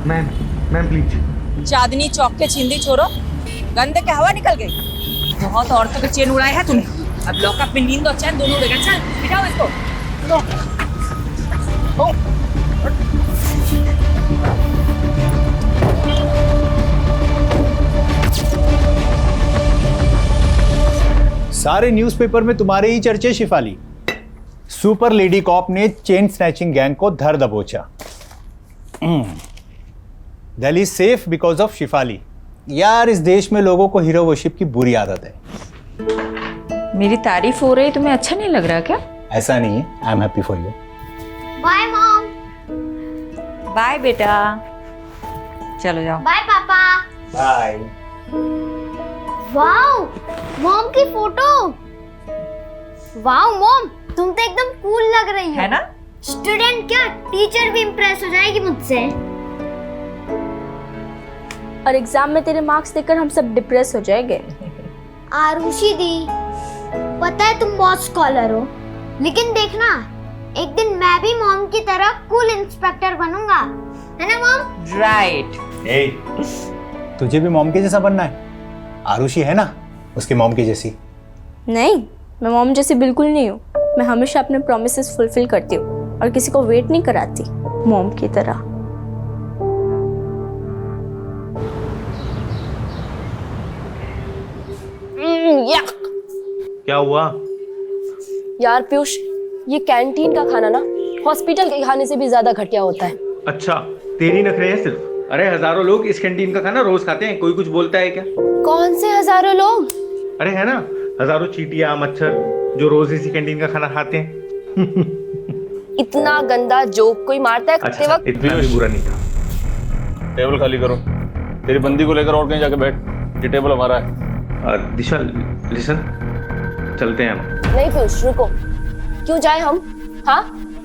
Ma'am ma'am please. Chandni Chowk के छिंदी छोरो, गंदे के हवा निकल गई। बहुत औरतों के चैन उड़ाए हैं तूने। अब लॉकअप में नींद और चैन दोनों उड़ेगा। चल बिठाओ इसको। सारे न्यूज़पेपर में तुम्हारे ही चर्चे शिफाली। सुपर लेडी कॉप ने चेन स्नैचिंग गैंग को धर दबोचा। Delhi safe because of Shifali. यार इस देश में लोगों को हीरो वर्शिप की बुरी आदत है। मेरी तारीफ हो रही, तुम्हें अच्छा नहीं लग रहा क्या? ऐसा नहीं है, I am happy for you. Bye mom. Bye बेटा, चलो जाओ। बाय पापा। बाय। वाओ, मॉम की फोटो। वाओ मॉम, तुम तो एकदम कूल लग रही हो। है ना? स्टूडेंट क्या, टीचर भी इम्प्रेस हो जाएगी मुझसे। और एग्जाम में तेरे मार्क्स देखकर हम सब डिप्रेस हो जाएंगे। आरुषि दी, पता है तुम बहुत स्कॉलर हो, लेकिन देखना एक दिन मैं भी मॉम की तरह कूल इंस्पेक्टर बनूंगा, है ना मॉम? राइट। ए, तुझे भी मॉम के जैसा बनना है? आरुषि है ना उसके मॉम की जैसी। नहीं, मैं मॉम जैसी बिल्कुल नहीं हूँ। मैं हमेशा अपने प्रॉमिसेस फुलफिल करती हूँ और किसी को वेट नहीं कराती मॉम की तरह। क्या हुआ? यार पीयूष, ये कैंटीन का खाना ना हॉस्पिटल के खाने से भी ज्यादा घटिया होता है। अच्छा, तेरी नखरे हैं सिर्फ। अरे हजारों लोग इस कैंटीन का खाना रोज खाते हैं, कोई कुछ बोलता है क्या? कौन से हजारों लोग? अरे है ना, हजारों चींटियां मच्छर जो रोज इसी कैंटीन का खाना खाते हैं। इतना गंदा जोक कोई मारता है खाते अच्छा, वक्त? इतना भी बुरा नहीं था। टेबल खाली करो। तेरी बंदी को लेकर और कहीं जाके बैठ। ये टेबल हमारा है। दिशा लिसन, चलते हैं हम। नहीं पीयूष, रुको। क्यों जाए हम? हाँ,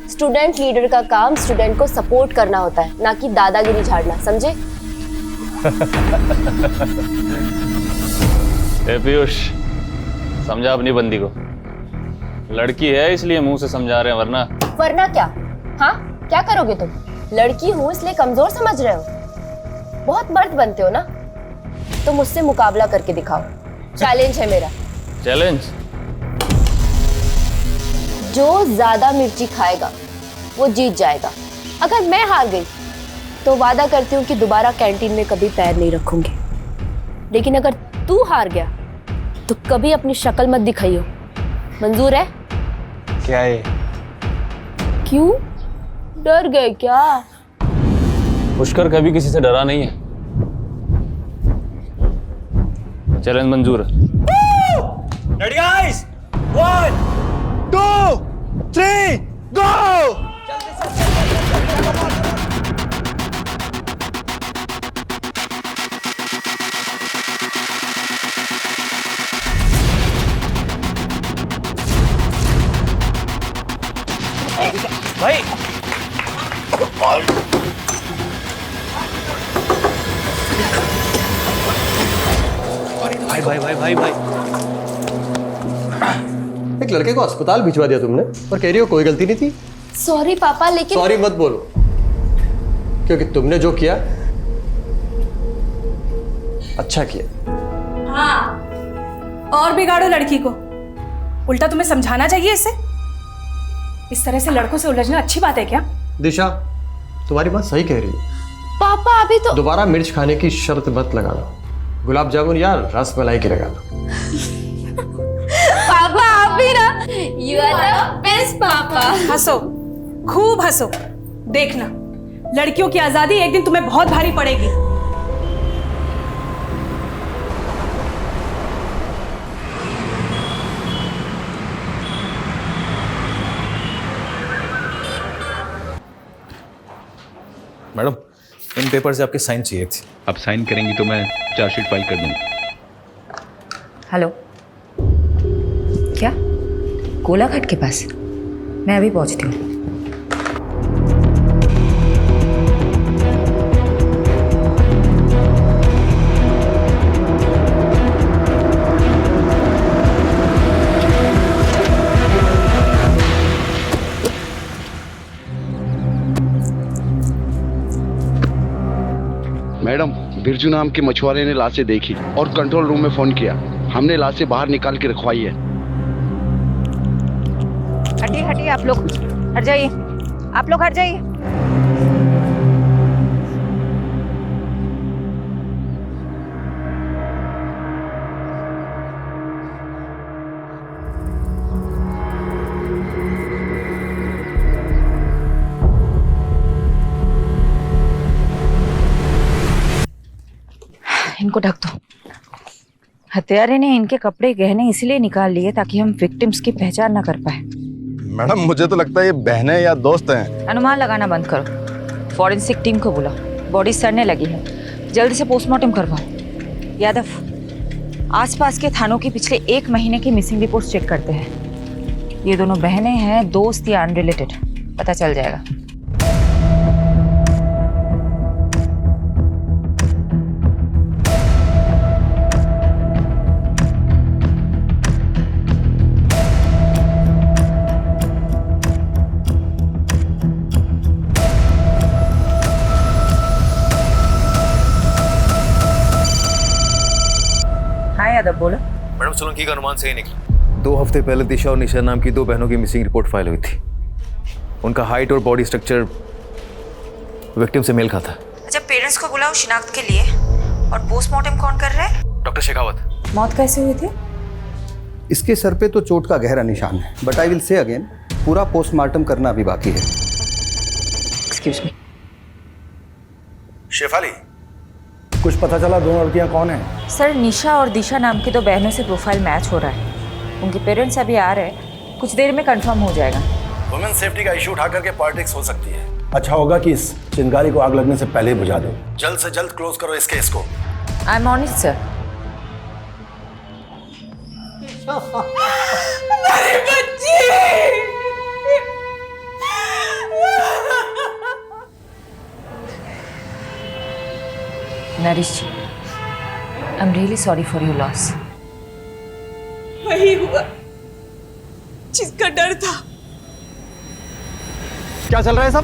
स्टूडेंट लीडर का काम स्टूडेंट को सपोर्ट करना होता है, ना कि दादागिरी झाड़ना, समझे? ए पीयूष, समझा अपनी बंदी को। लड़की है इसलिए मुंह से समझा रहे हैं, वरना क्या? हाँ, क्या करोगे तुम? लड़की हूँ इसलिए कमजोर समझ रहे हो? बहुत मर्द बनते हो ना, तो मुझसे मुकाबला करके दिखाओ। चैलेंज है मेरा। चैलेंज? जो ज्यादा मिर्ची खाएगा वो जीत जाएगा। अगर मैं हार गई तो वादा करती हूँ कि दोबारा कैंटीन में कभी पैर नहीं रखूंगी। लेकिन अगर तू हार गया तो कभी अपनी शक्ल मत दिखाइयो। मंजूर है? क्या है? क्यों डर गए क्या? पुष्कर कभी किसी से डरा नहीं है। चैलेंज मंजूर है। रेडी गाइस, 1 2 3 गो। भाई भाई भाई भाई भाई एक लड़के को अस्पताल भिजवा दिया तुमने और कह रही हो कोई गलती नहीं थी। सॉरी पापा, लेकिन सॉरी मत बोलो, क्योंकि तुमने जो किया अच्छा किया। हाँ, और बिगाड़ो लड़की को। उल्टा तुम्हें समझाना चाहिए इसे। इस तरह से लड़कों से उलझना अच्छी बात है क्या? दिशा, तुम्हारी बात सही कह रही है। पापा अभी तो दोबारा मिर्च खाने की शर्त मत लगाना। गुलाब जामुन या रसमलाई की लगा लो। पापा आप भी ना, यू आर द बेस्ट पापा। हंसो, खूब हंसो। देखना, लड़कियों की आजादी एक दिन तुम्हें बहुत भारी पड़ेगी। मैडम, इन पेपर से आपके साइन चाहिए थे। आप साइन करेंगी तो मैं चार्जशीट फाइल कर दूंगा। हेलो, क्या कोलाघाट के पास? मैं अभी पहुंचती हूँ। मैडम, बिरजू नाम के मछुआरे ने लाशें देखी और कंट्रोल रूम में फोन किया। हमने लाशें बाहर निकाल के रखवाई है। हटिए हटिए, आप लोग हट जाइए, आप लोग हट जाइए। इनको ढक दो। हत्यारे ने इनके कपड़े गहने इसलिए निकाल लिए ताकि हम विक्टिम्स की पहचान ना कर पाए। मैडम, मुझे तो लगता है ये बहनें या दोस्त हैं। अनुमान लगाना बंद करो। फॉरेंसिक टीम को बुलाओ, बॉडी सड़ने लगी है, जल्दी से पोस्टमार्टम करवाओ। यादव, आसपास के थानों की पिछले 1 महीने की मिसिंग रिपोर्ट्स चेक करते हैं। ये दोनों बहनें हैं, दोस्त या अनरिलेटेड, पता चल जाएगा। यादव बोलो। मैडम, सोलंकी का अनुमान सही निकला। 2 हफ्ते पहले दिशा और निशा नाम की 2 बहनों की मिसिंग रिपोर्ट फाइल हुई थी। उनका हाइट और बॉडी स्ट्रक्चर विक्टिम से मेल खाता। अच्छा, पेरेंट्स को बुलाओ शिनाख्त के लिए। और पोस्टमार्टम कौन कर रहा है? डॉक्टर शेखावत। मौत कैसे हुई थी? इसके सर पे तो चोट का गहरा निशान है, but I will say again, पूरा पोस्टमार्टम करना अभी बाकी है। Excuse me. शेफाली, कुछ पता चला 2 लड़कियां कौन हैं? सर, निशा और दिशा नाम की 2 बहनों से प्रोफाइल मैच हो रहा है। उनके पेरेंट्स अभी आ रहे हैं, कुछ देर में कंफर्म हो जाएगा। वुमेन सेफ्टी का इशू उठा करके पॉलिटिक्स हो सकती है। अच्छा होगा कि इस चिंगारी को आग लगने से पहले बुझा दो। जल्द से जल्द क्लोज करो इस केस को। I am on it sir. मेरी बच्ची! Narish ji, I am really sorry for your loss. वही हुआ जिसका डर था। क्या चल रहा है सब?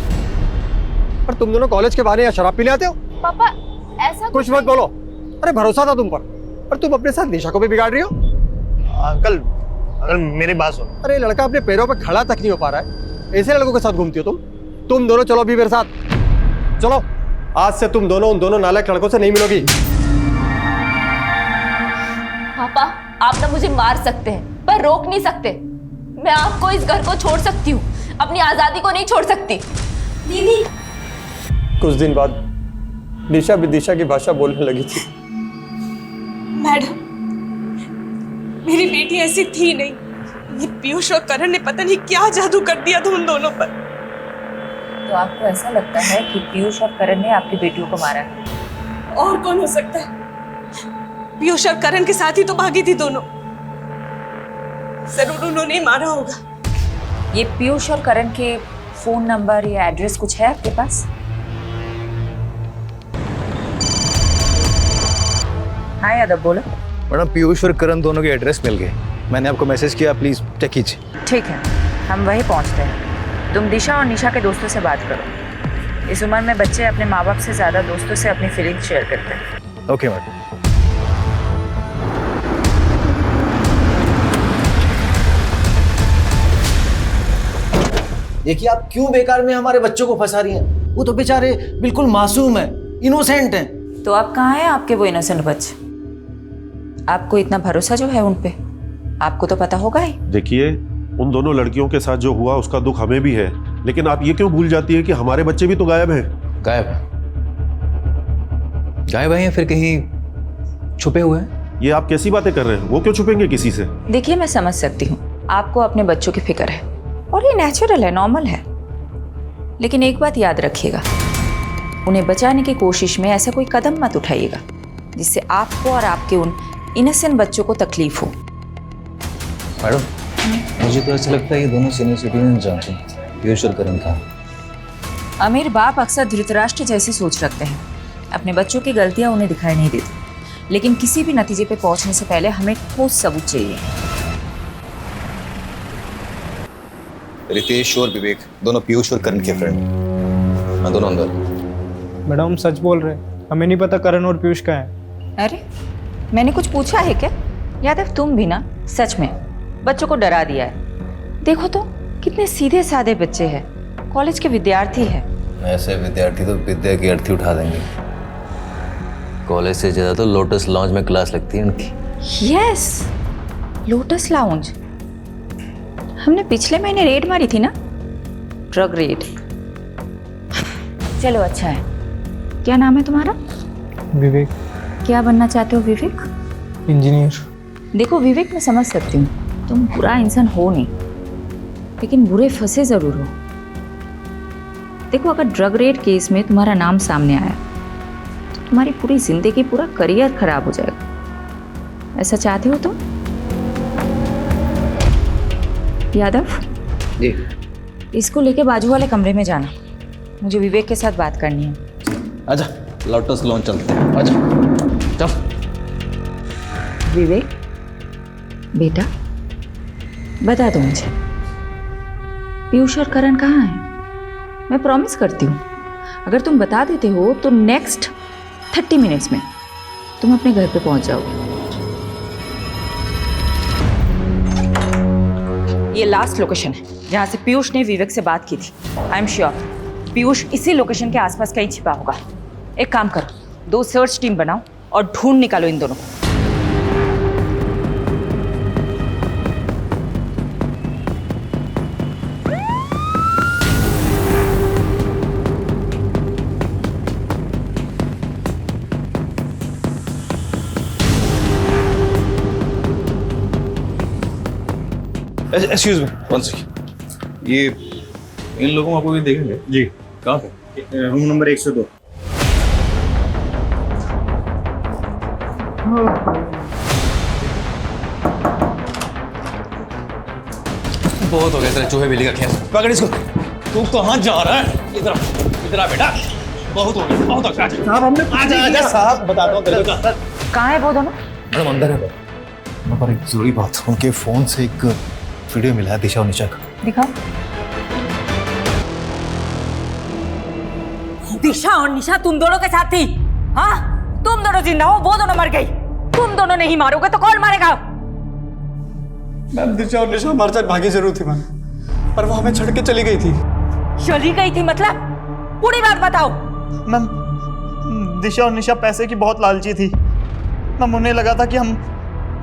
पर तुम दोनों कॉलेज के बाहर यहाँ शराब पीने आते हो? पापा, ऐसा कुछ मत बोलो। अरे भरोसा था तुम पर तुम अपने साथ निशा को भी बिगाड़ रही हो। अंकल मेरी बात सुनो। अरे लड़का अपने पैरों पर खड़ा तक नहीं हो पा रहा है, ऐसे लड़कों के साथ घूमती हो तुम दोनों चलो अभी मेरे साथ। चलो, आज से तुम दोनों उन दोनों नालायक लड़कों से नहीं मिलोगी। पापा, आप ना मुझे मार सकते हैं पर रोक नहीं सकते। मैं आपको इस घर को छोड़ सकती हूँ, अपनी आजादी को नहीं छोड़ सकती। दीदी। कुछ दिन बाद निशा भी दिशा की भाषा बोलने लगी थी। मैडम, मेरी बेटी ऐसी थी नहीं। ये पीयूष और करण ने पता नहीं क्या जादू कर दिया था उन दोनों पर। तो आपको ऐसा लगता है कि पीयूष और करण ने आपकी बेटियों को मारा है? और कौन हो सकता है? पीयूष और करण के साथ ही तो भागी थी दोनों। जरूर उन्होंने ही मारा होगा। ये पीयूष और करण के फोन नंबर या एड्रेस कुछ है आपके पास? हाँ यादव, बोलो। मैडम, पीयूष और करण दोनों के एड्रेस मिल गए। मैंने आपको मैसेज किया, प्लीज चेक कीजिए। ठीक है, हम वहीं पहुंचते हैं। तुम दिशा और निशा के दोस्तों से बात करो। इस उम्र में बच्चे अपने माँ बाप से ज्यादा दोस्तों से अपनी फीलिंग्स शेयर करते हैं। Okay madam. देखिए, आप क्यों बेकार में हमारे बच्चों को फंसा रही हैं? वो तो बेचारे बिल्कुल मासूम हैं, इनोसेंट हैं। तो अब कहाँ हैं आपके वो इनोसेंट बच्चे? आपको इतना भरोसा जो है उन पे, आपको तो पता होगा ही। देखिए, उन दोनों लड़कियों के साथ जो हुआ उसका दुख हमें भी है, लेकिन आप ये क्यों भूल जाती है कि हमारे बच्चे भी तो गायब हैं। गायब हैं या फिर कहीं छुपे हुए हैं? ये आप कैसी बातें कर रहे हैं? वो क्यों छुपेंगे किसी से? देखिए, मैं समझ सकती हूँ आपको अपने बच्चों की फिक्र है और ये नेचुरल है, नॉर्मल है। लेकिन एक बात याद रखिएगा, उन्हें बचाने की कोशिश में ऐसा कोई कदम मत उठाइएगा जिससे आपको और आपके उन इनोसेंट बच्चों को तकलीफ हो। मैडम, मुझे तो ऐसा लगता है ये दोनों सीनियर सिटीजन जानते हैं पीयूष और करण का। अमीर बाप अक्सर धृतराष्ट्र जैसी सोच रखते हैं। अपने बच्चों की गलतियां उन्हें दिखाई नहीं देती, लेकिन किसी भी नतीजे पे पहुंचने से पहले हमें ठोस सबूत चाहिए। रितेश और विवेक दोनों पीयूष और करण के फ्रेंड। मैं दोनों अंदर। मैडम, सच बोल रहे हैं। हमें नहीं पता करण और पीयूष कहाँ है। अरे मैंने कुछ पूछा है क्या? यादव तुम भी ना सच में बच्चों को डरा दिया है। देखो तो कितने सीधे साधे बच्चे हैं, कॉलेज के विद्यार्थी हैं। ऐसे विद्यार्थी तो विद्या की अर्थी उठा देंगे। कॉलेज से ज्यादा तो लोटस लॉन्च में क्लास लगती है उनकी। Yes, lotus lounge. हमने पिछले महीने रेड मारी थी ना, ड्रग रेड। चलो अच्छा है। क्या नाम है तुम्हारा? विवेक। क्या बनना चाहते हो विवेक? इंजीनियर। देखो विवेक, मैं समझ सकती हूँ तुम बुरा इंसान हो नहीं, लेकिन बुरे फंसे जरूर हो। देखो अगर ड्रग रेड केस में तुम्हारा नाम सामने आया तो तुम्हारी पूरी जिंदगी, पूरा करियर खराब हो जाएगा। ऐसा चाहते हो तुम? यादव जी। इसको लेके बाजू वाले कमरे में जाना, मुझे विवेक के साथ बात करनी है। आजा, लोटस लॉन्च चलते हैं। आजा चल। विवेक बेटा बता दो मुझे, पीयूष और करण कहाँ हैं? मैं प्रॉमिस करती हूँ अगर तुम बता देते हो तो नेक्स्ट 30 मिनट्स में तुम अपने घर पे पहुंच जाओगे। ये लास्ट लोकेशन है जहाँ से पीयूष ने विवेक से बात की थी। आई एम श्योर पीयूष इसी लोकेशन के आसपास कहीं छिपा होगा। एक काम करो, 2 सर्च टीम बनाओ और ढूंढ निकालो इन दोनों को। Excuse me, one second. ये इन लोगों को आपको भी देखेंगे? जी। कहाँ पे? Room number 102। बहुत हो गया तेरा चूहे बिल्ली का खेल। पकड़ इसको। तू कहाँ जा रहा है? इधर आ बेटा। बहुत हो गया, बहुत हो गया। साहब हमने आजा साहब, बताता हूँ तेरे को। कहाँ है वो दोनों? मैडम अंदर है। पर एक जरूरी बात, उनके फोन से एक वीडियो मिला है दिशा और निशा का। दिखाओ। दिशा और निशा तुम दोनों के साथ थी? हाँ, तुम दोनों जिंदा हो, वो दोनों मर गई। तुम दोनों नहीं मारोगे तो कौन मारेगा? मैम दिशा और निशा हमारे साथ भागी जरूर थी मैम, पर वो हमें छोड़ के चली गई थी। चली गई थी मतलब? पूरी बात बताओ। मैम दिशा और निशा पैसे की बहुत लालची थी मैम, उन्हें लगा था कि हम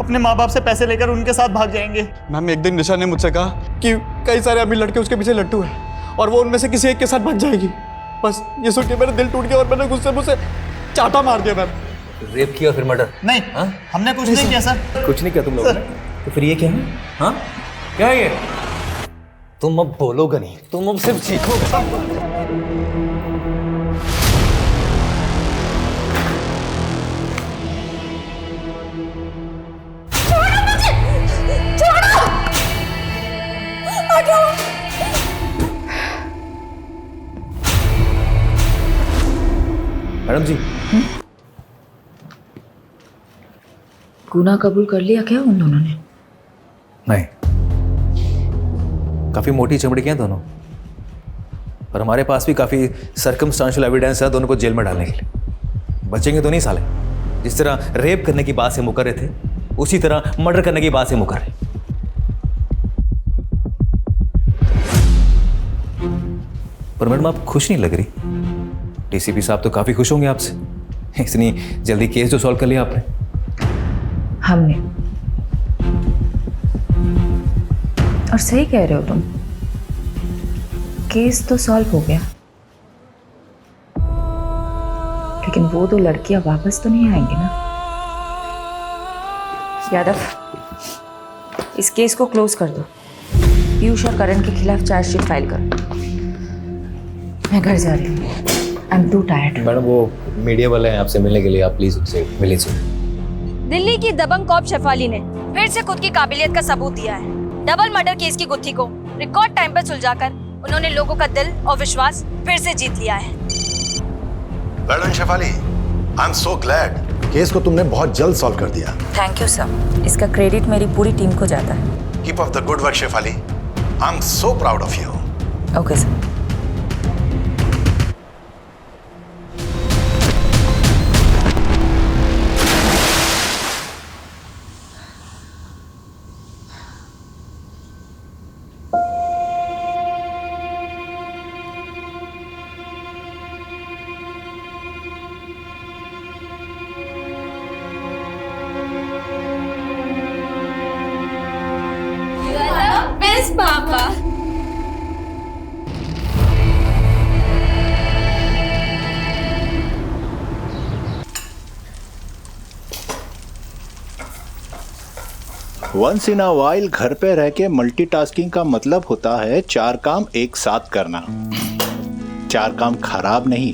अपने माँ बाप से पैसे लेकर उनके साथ भाग जाएंगे। मैम एक दिन निशा ने मुझसे कहा कि कई सारे अमीर लड़के उसके पीछे लट्टू हैं और वो उनमें से किसी एक के साथ भाग जाएगी। बस ये सुन के मेरा दिल टूट गया और मैंने गुस्से मुझसे चाटा मार दिया मैम। रेप किया फिर मर्डर? नहीं हमने कुछ नहीं किया सर। कुछ नहीं किया तुम लोगों ने? तो फिर ये क्या है? हाँ क्या है ये? तुम अब बोलोगे नहीं, तुम अब सिर्फ सीखोगे। मैडम जी, गुनाह कबूल कर लिया क्या उन दोनों ने? नहीं, काफी मोटी चमड़ी के हैं दोनों, पर हमारे पास भी काफी सर्कमस्टांशियल एविडेंस है दोनों को जेल में डालने के लिए। बचेंगे तो नहीं साले। जिस तरह रेप करने की बात से मुकर रहे थे, उसी तरह मर्डर करने की बात से मुकर रहे। पर मैडम आप खुश नहीं लग रही। डीसीपी साहब तो काफी खुश होंगे आपसे, इतनी जल्दी केस जो सॉल्व कर लिया आपने। हमने। और सही कह रहे हो तुम, केस तो सॉल्व हो गया, लेकिन वो 2 लड़कियां वापस तो नहीं आएंगी ना। यादव, इस केस को क्लोज कर दो। पीयूष और करण के खिलाफ चार्जशीट फाइल करो। मैं घर जा रही हूँ। I am to tired. Madam वो मीडिया वाले हैं आपसे मिलने के लिए, आप प्लीज उनसे मिल लीजिए। दिल्ली की दबंग कॉप शेफाली ने फिर से खुद की काबिलियत का सबूत दिया है। डबल मर्डर केस की गुत्थी को रिकॉर्ड टाइम पर सुलझाकर उन्होंने लोगों का दिल और विश्वास फिर से जीत लिया है। Well Shefali, I am so glad. Case को तुमने बहुत जल्द सॉल्व कर दिया। थैंक यू सर, इसका क्रेडिट मेरी पूरी टीम को जाता है। Keep up the good work Shefali, I am so proud of you. Okay sir. Once in a while घर पे रह के मल्टीटास्किंग का मतलब होता है 4 काम एक साथ करना। 4 काम खराब नहीं।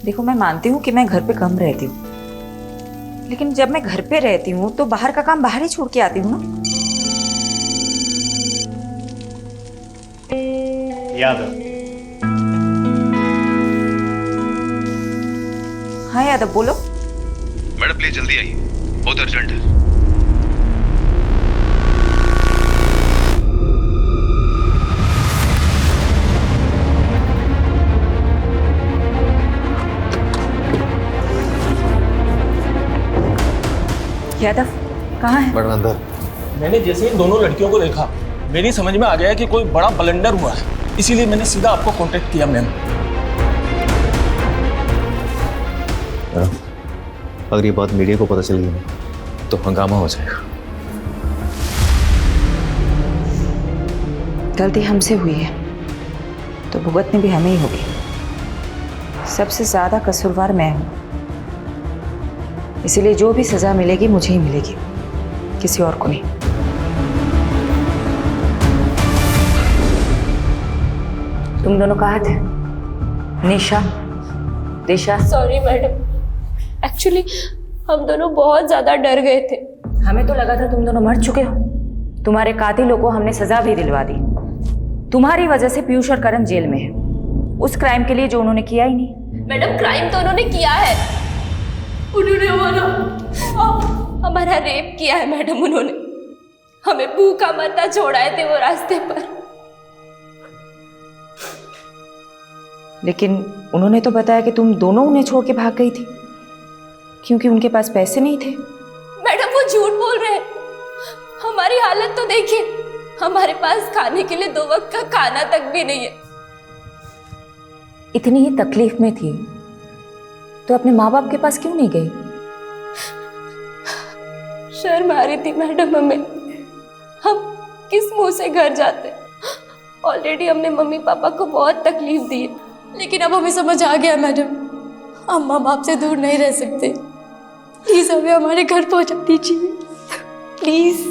देखो, मैं मानती हूँ कि मैं घर पे कम रहती हूँ, लेकिन जब मैं घर पे रहती हूँ तो बाहर का काम बाहर ही छोड़ के आती हूँ ना। यादव। हाँ यादव, बोलो। मैडम प्लीज जल्दी आइए, बहुत अर्जेंट है। यादव कहाँ है? मैडम अंदर। मैंने जैसे इन दोनों लड़कियों को देखा, मेरी समझ में आ गया कि कोई बड़ा ब्लंडर हुआ है, इसीलिए मैंने सीधा आपको कांटेक्ट किया। मैम, अगर ये बात मीडिया को पता चल गई तो हंगामा हो जाएगा। गलती हमसे हुई है तो भुगतनी भी हमें ही होगी। सबसे ज्यादा कसूरवार मैं हूं, इसीलिए जो भी सजा मिलेगी मुझे ही मिलेगी, किसी और को नहीं। तुम दोनों कहाँ थे? निशा, दिशा? सॉरी मैडम, एक्चुअली हम दोनों बहुत ज्यादा डर गए थे। हमें तो लगा था तुम दोनों मर चुके हो। तुम्हारे कातिलों को हमने सजा भी दिलवा दी। तुम्हारी वजह से पीयूष और करण जेल में है, उस क्राइम के लिए जो उन्होंने किया ही नहीं। मैडम, क्राइम तो उन्होंने किया है। उन्होंने हमारा रेप किया है मैडम। उन्होंने हमें भूखा मरना छोड़ाए थे वो रास्ते पर। लेकिन उन्होंने तो बताया कि तुम दोनों उन्हें छोड़ के भाग गई थी क्योंकि उनके पास पैसे नहीं थे। मैडम, वो झूठ बोल रहे हैं। हमारी हालत तो देखिए, हमारे पास खाने के लिए 2 वक्त का खाना तक भी नहीं है। इतनी ही तकलीफ में थी तो अपने माँ बाप के पास क्यों नहीं गई? शर्म आ रही थी मैडम हमें। हम किस मुंह से घर जाते? ऑलरेडी हमने मम्मी पापा को बहुत तकलीफ दी है, लेकिन अब हमें समझ आ गया मैडम, हम माँ बाप से दूर नहीं रह सकते। प्लीज हमें हमारे घर पहुंचा दीजिए, प्लीज।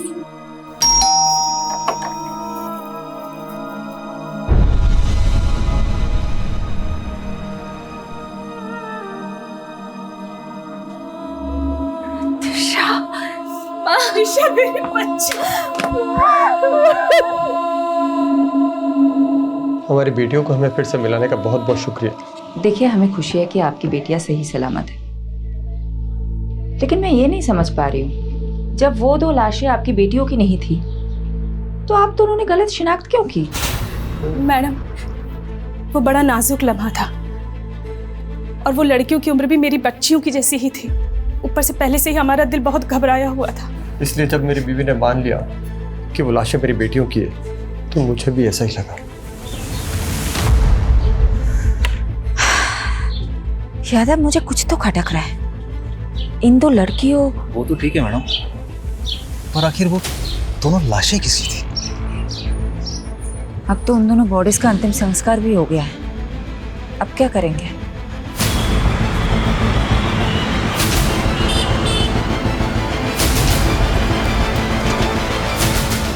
दिशा, मेरे बच्चे। हमारी बेटियों को हमें फिर से मिलाने का बहुत बहुत शुक्रिया। देखिए, हमें खुशी है कि आपकी बेटियां सही सलामत है, लेकिन मैं ये नहीं समझ पा रही हूँ, जब वो 2 लाशें आपकी बेटियों की नहीं थी तो आप दोनों ने गलत शिनाख्त क्यों की? मैडम, वो बड़ा नाजुक लम्हा था और वो लड़कियों की उम्र भी मेरी बच्चियों की जैसी ही थी। ऊपर से पहले से ही हमारा दिल बहुत घबराया हुआ था। इसलिए जब मेरी बीवी ने मान लिया कि वो लाशें मेरी बेटियों की है तो मुझे भी ऐसा ही लगा। यादव, मुझे कुछ तो खटक रहा है। इन 2 लड़कियों... वो तो ठीक है मैडम, पर आखिर वो दोनों लाशें किसी थी? अब तो उन दोनों बॉडीज का अंतिम संस्कार भी हो गया है, अब क्या करेंगे?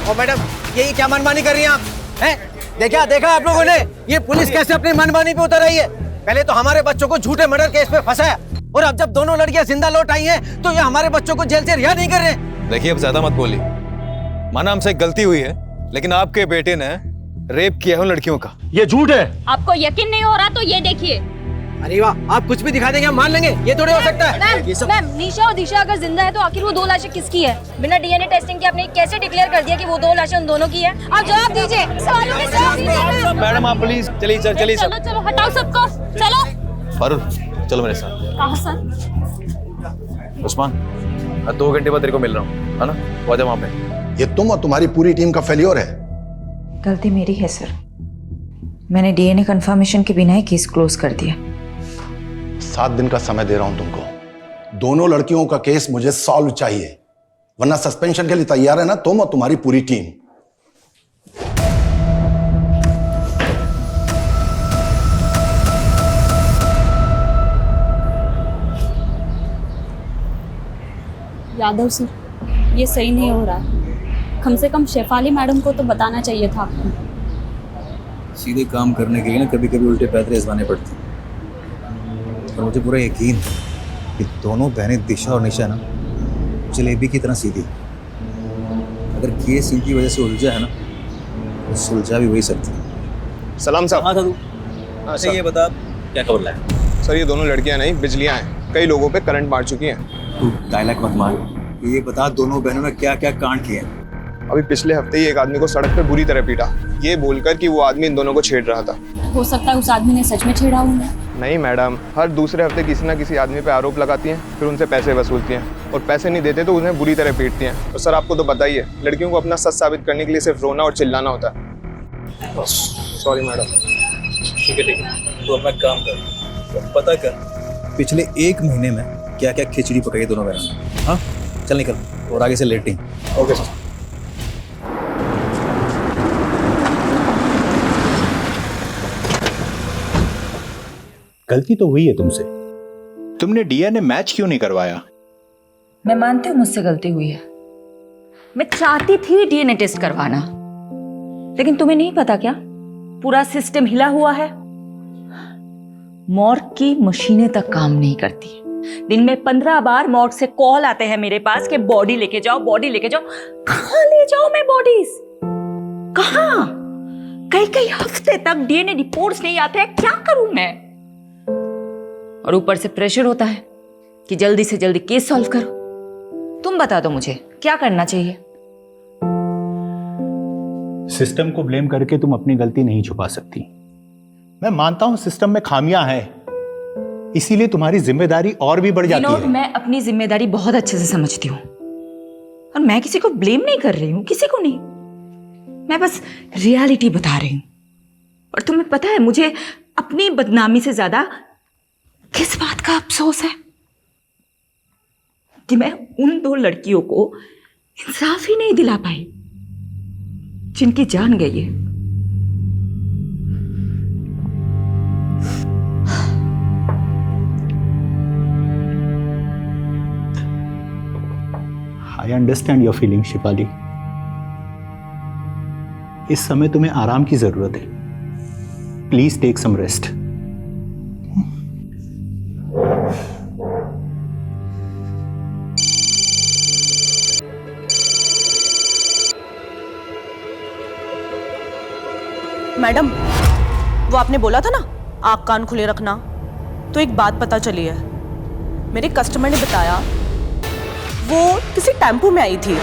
ओ मैडम, ये क्या मनमानी कर रही हैं आप? हैं? देखा आप लोगों ने ये पुलिस कैसे अपनी मनमानी पे उतर आई है? पहले तो हमारे बच्चों को झूठे मर्डर केस पे फंसाया और अब जब दोनों लड़कियां जिंदा लौट आई हैं तो ये हमारे बच्चों को जेल से रिहा नहीं कर रहे। देखिए, अब ज्यादा मत बोलिए। माना हमसे गलती हुई है, लेकिन आपके बेटे ने रेप किया है उन लड़कियों का। ये झूठ है। आपको यकीन नहीं हो रहा तो ये देखिए। अरे वाह, आप कुछ भी दिखा देंगे हम मान लेंगे, ये थोड़े हो सकता है। मैम, निशा और दिशा अगर जिंदा है तो आखिर वो 2 लाशें किसकी है? बिना डीएनए टेस्टिंग के आपने कैसे डिक्लेयर कर दिया कि वो 2 लाशें उन दोनों की है? आप जवाब दीजिए, सवालों के जवाब दीजिए। मैडम आप प्लीज चलिए सर, चलिए सर। चलो हटाओ सबको, चलो। फारूक चलो मेरे साथ। कहाँ सर? उस्मान, 2 घंटे बाद तेरे को मिल रहा हूँ, है ना? वो आजा वहाँ पे। ये तुम और तुम्हारी पूरी टीम का फेल्योर है। गलती मेरी है सर, मैंने डीएनए कंफर्मेशन के बिना ही केस क्लोज कर दिया। 7 दिन का समय दे रहा हूं तुमको। दोनों लड़कियों का केस मुझे सॉल्व चाहिए, वरना सस्पेंशन के लिए तैयार है ना तुम और तुम्हारी पूरी टीम। यादव सर, ये सही नहीं हो रहा है। कम से कम शेफाली मैडम को तो बताना चाहिए था आपको। सीधे काम करने के लिए ना कभी कभी उल्टे पैदल आजमाने पड़ते हैं। और मुझे पूरा यकीन है कि दोनों बहनें दिशा और निशा ना जलेबी की तरह सीधी। अगर केस इनकी वजह से उलझा है ना तो सुलझा भी वही सकती है। सलाम साहब। हाँ था तू। अच्छा ये बता क्या खबर लाया? सर ये दोनों लड़कियां नहीं बिजलियां हैं, कई लोगों पे करंट मार चुकी हैं। तू डायलॉग मत मार, ये बता दोनों बहनों ने क्या क्या कांड किए हैं? अभी पिछले हफ्ते ही एक आदमी को सड़क पे बुरी तरह पीटा, ये बोलकर कि वो आदमी इन दोनों को छेड़ रहा था। हो सकता है उस आदमी ने सच में छेड़ा होगा। नहीं मैडम, हर दूसरे हफ्ते किसी ना किसी आदमी पे आरोप लगाती हैं, फिर उनसे पैसे वसूलती हैं और पैसे नहीं देते तो उन्हें बुरी तरह पीटती हैं। और सर आपको तो पता ही है, लड़कियों को अपना सच साबित करने के लिए सिर्फ रोना और चिल्लाना होता है। Sorry madam. ठीक है, तो अपना काम कर, पता कर पिछले 1 महीने में क्या क्या खिचड़ी पकाई दोनों बहनों ने। हाँ चल निकल, और आगे से लेट नहीं। Okay sir. गलती तो हुई है तुमसे, तुमने डीएनए मैच क्यों नहीं करवाया? मैं मानती हूँ मुझसे गलती हुई है। मैं चाहती थी डीएनए टेस्ट करवाना, लेकिन तुम्हें नहीं पता क्या पूरा सिस्टम हिला हुआ है। मॉर्ग की मशीनें तक काम नहीं करती। दिन में 15 बार मॉर्ग से कॉल आते हैं मेरे पास कि बॉडी लेके जाओ, बॉडी लेके जाओ। कहाँ ले जाओ मैं बॉडीज? कहाँ? कई हफ्ते तक डीएनए रिपोर्ट्स नहीं आते हैं, क्या करूं मैं? और ऊपर से प्रेशर होता है कि जल्दी से जल्दी केस सॉल्व करो। तुम बता दो मुझे क्या करना चाहिए? सिस्टम को ब्लेम करके तुम अपनी गलती नहीं छुपा सकती। मैं मानता हूं सिस्टम में खामियां हैं, इसीलिए तुम्हारी जिम्मेदारी और भी बढ़ जाती है। मैं अपनी जिम्मेदारी बहुत अच्छे से समझती हूँ और मैं किसी को ब्लेम नहीं कर रही हूँ, किसी को नहीं। मैं बस रियलिटी बता रही हूँ। और तुम्हें पता है मुझे अपनी बदनामी से ज्यादा किस बात का अफसोस है? कि मैं उन 2 लड़कियों को इंसाफ ही नहीं दिला पाई जिनकी जान गई है। I understand your feeling Shifali. इस समय तुम्हें आराम की जरूरत है। Please take some rest. Madam, वो आपने बोला था ना आँख कान खुले रखना, तो एक बात पता चली है। मेरे कस्टमर ने बताया वो किसी टेम्पो में आई थी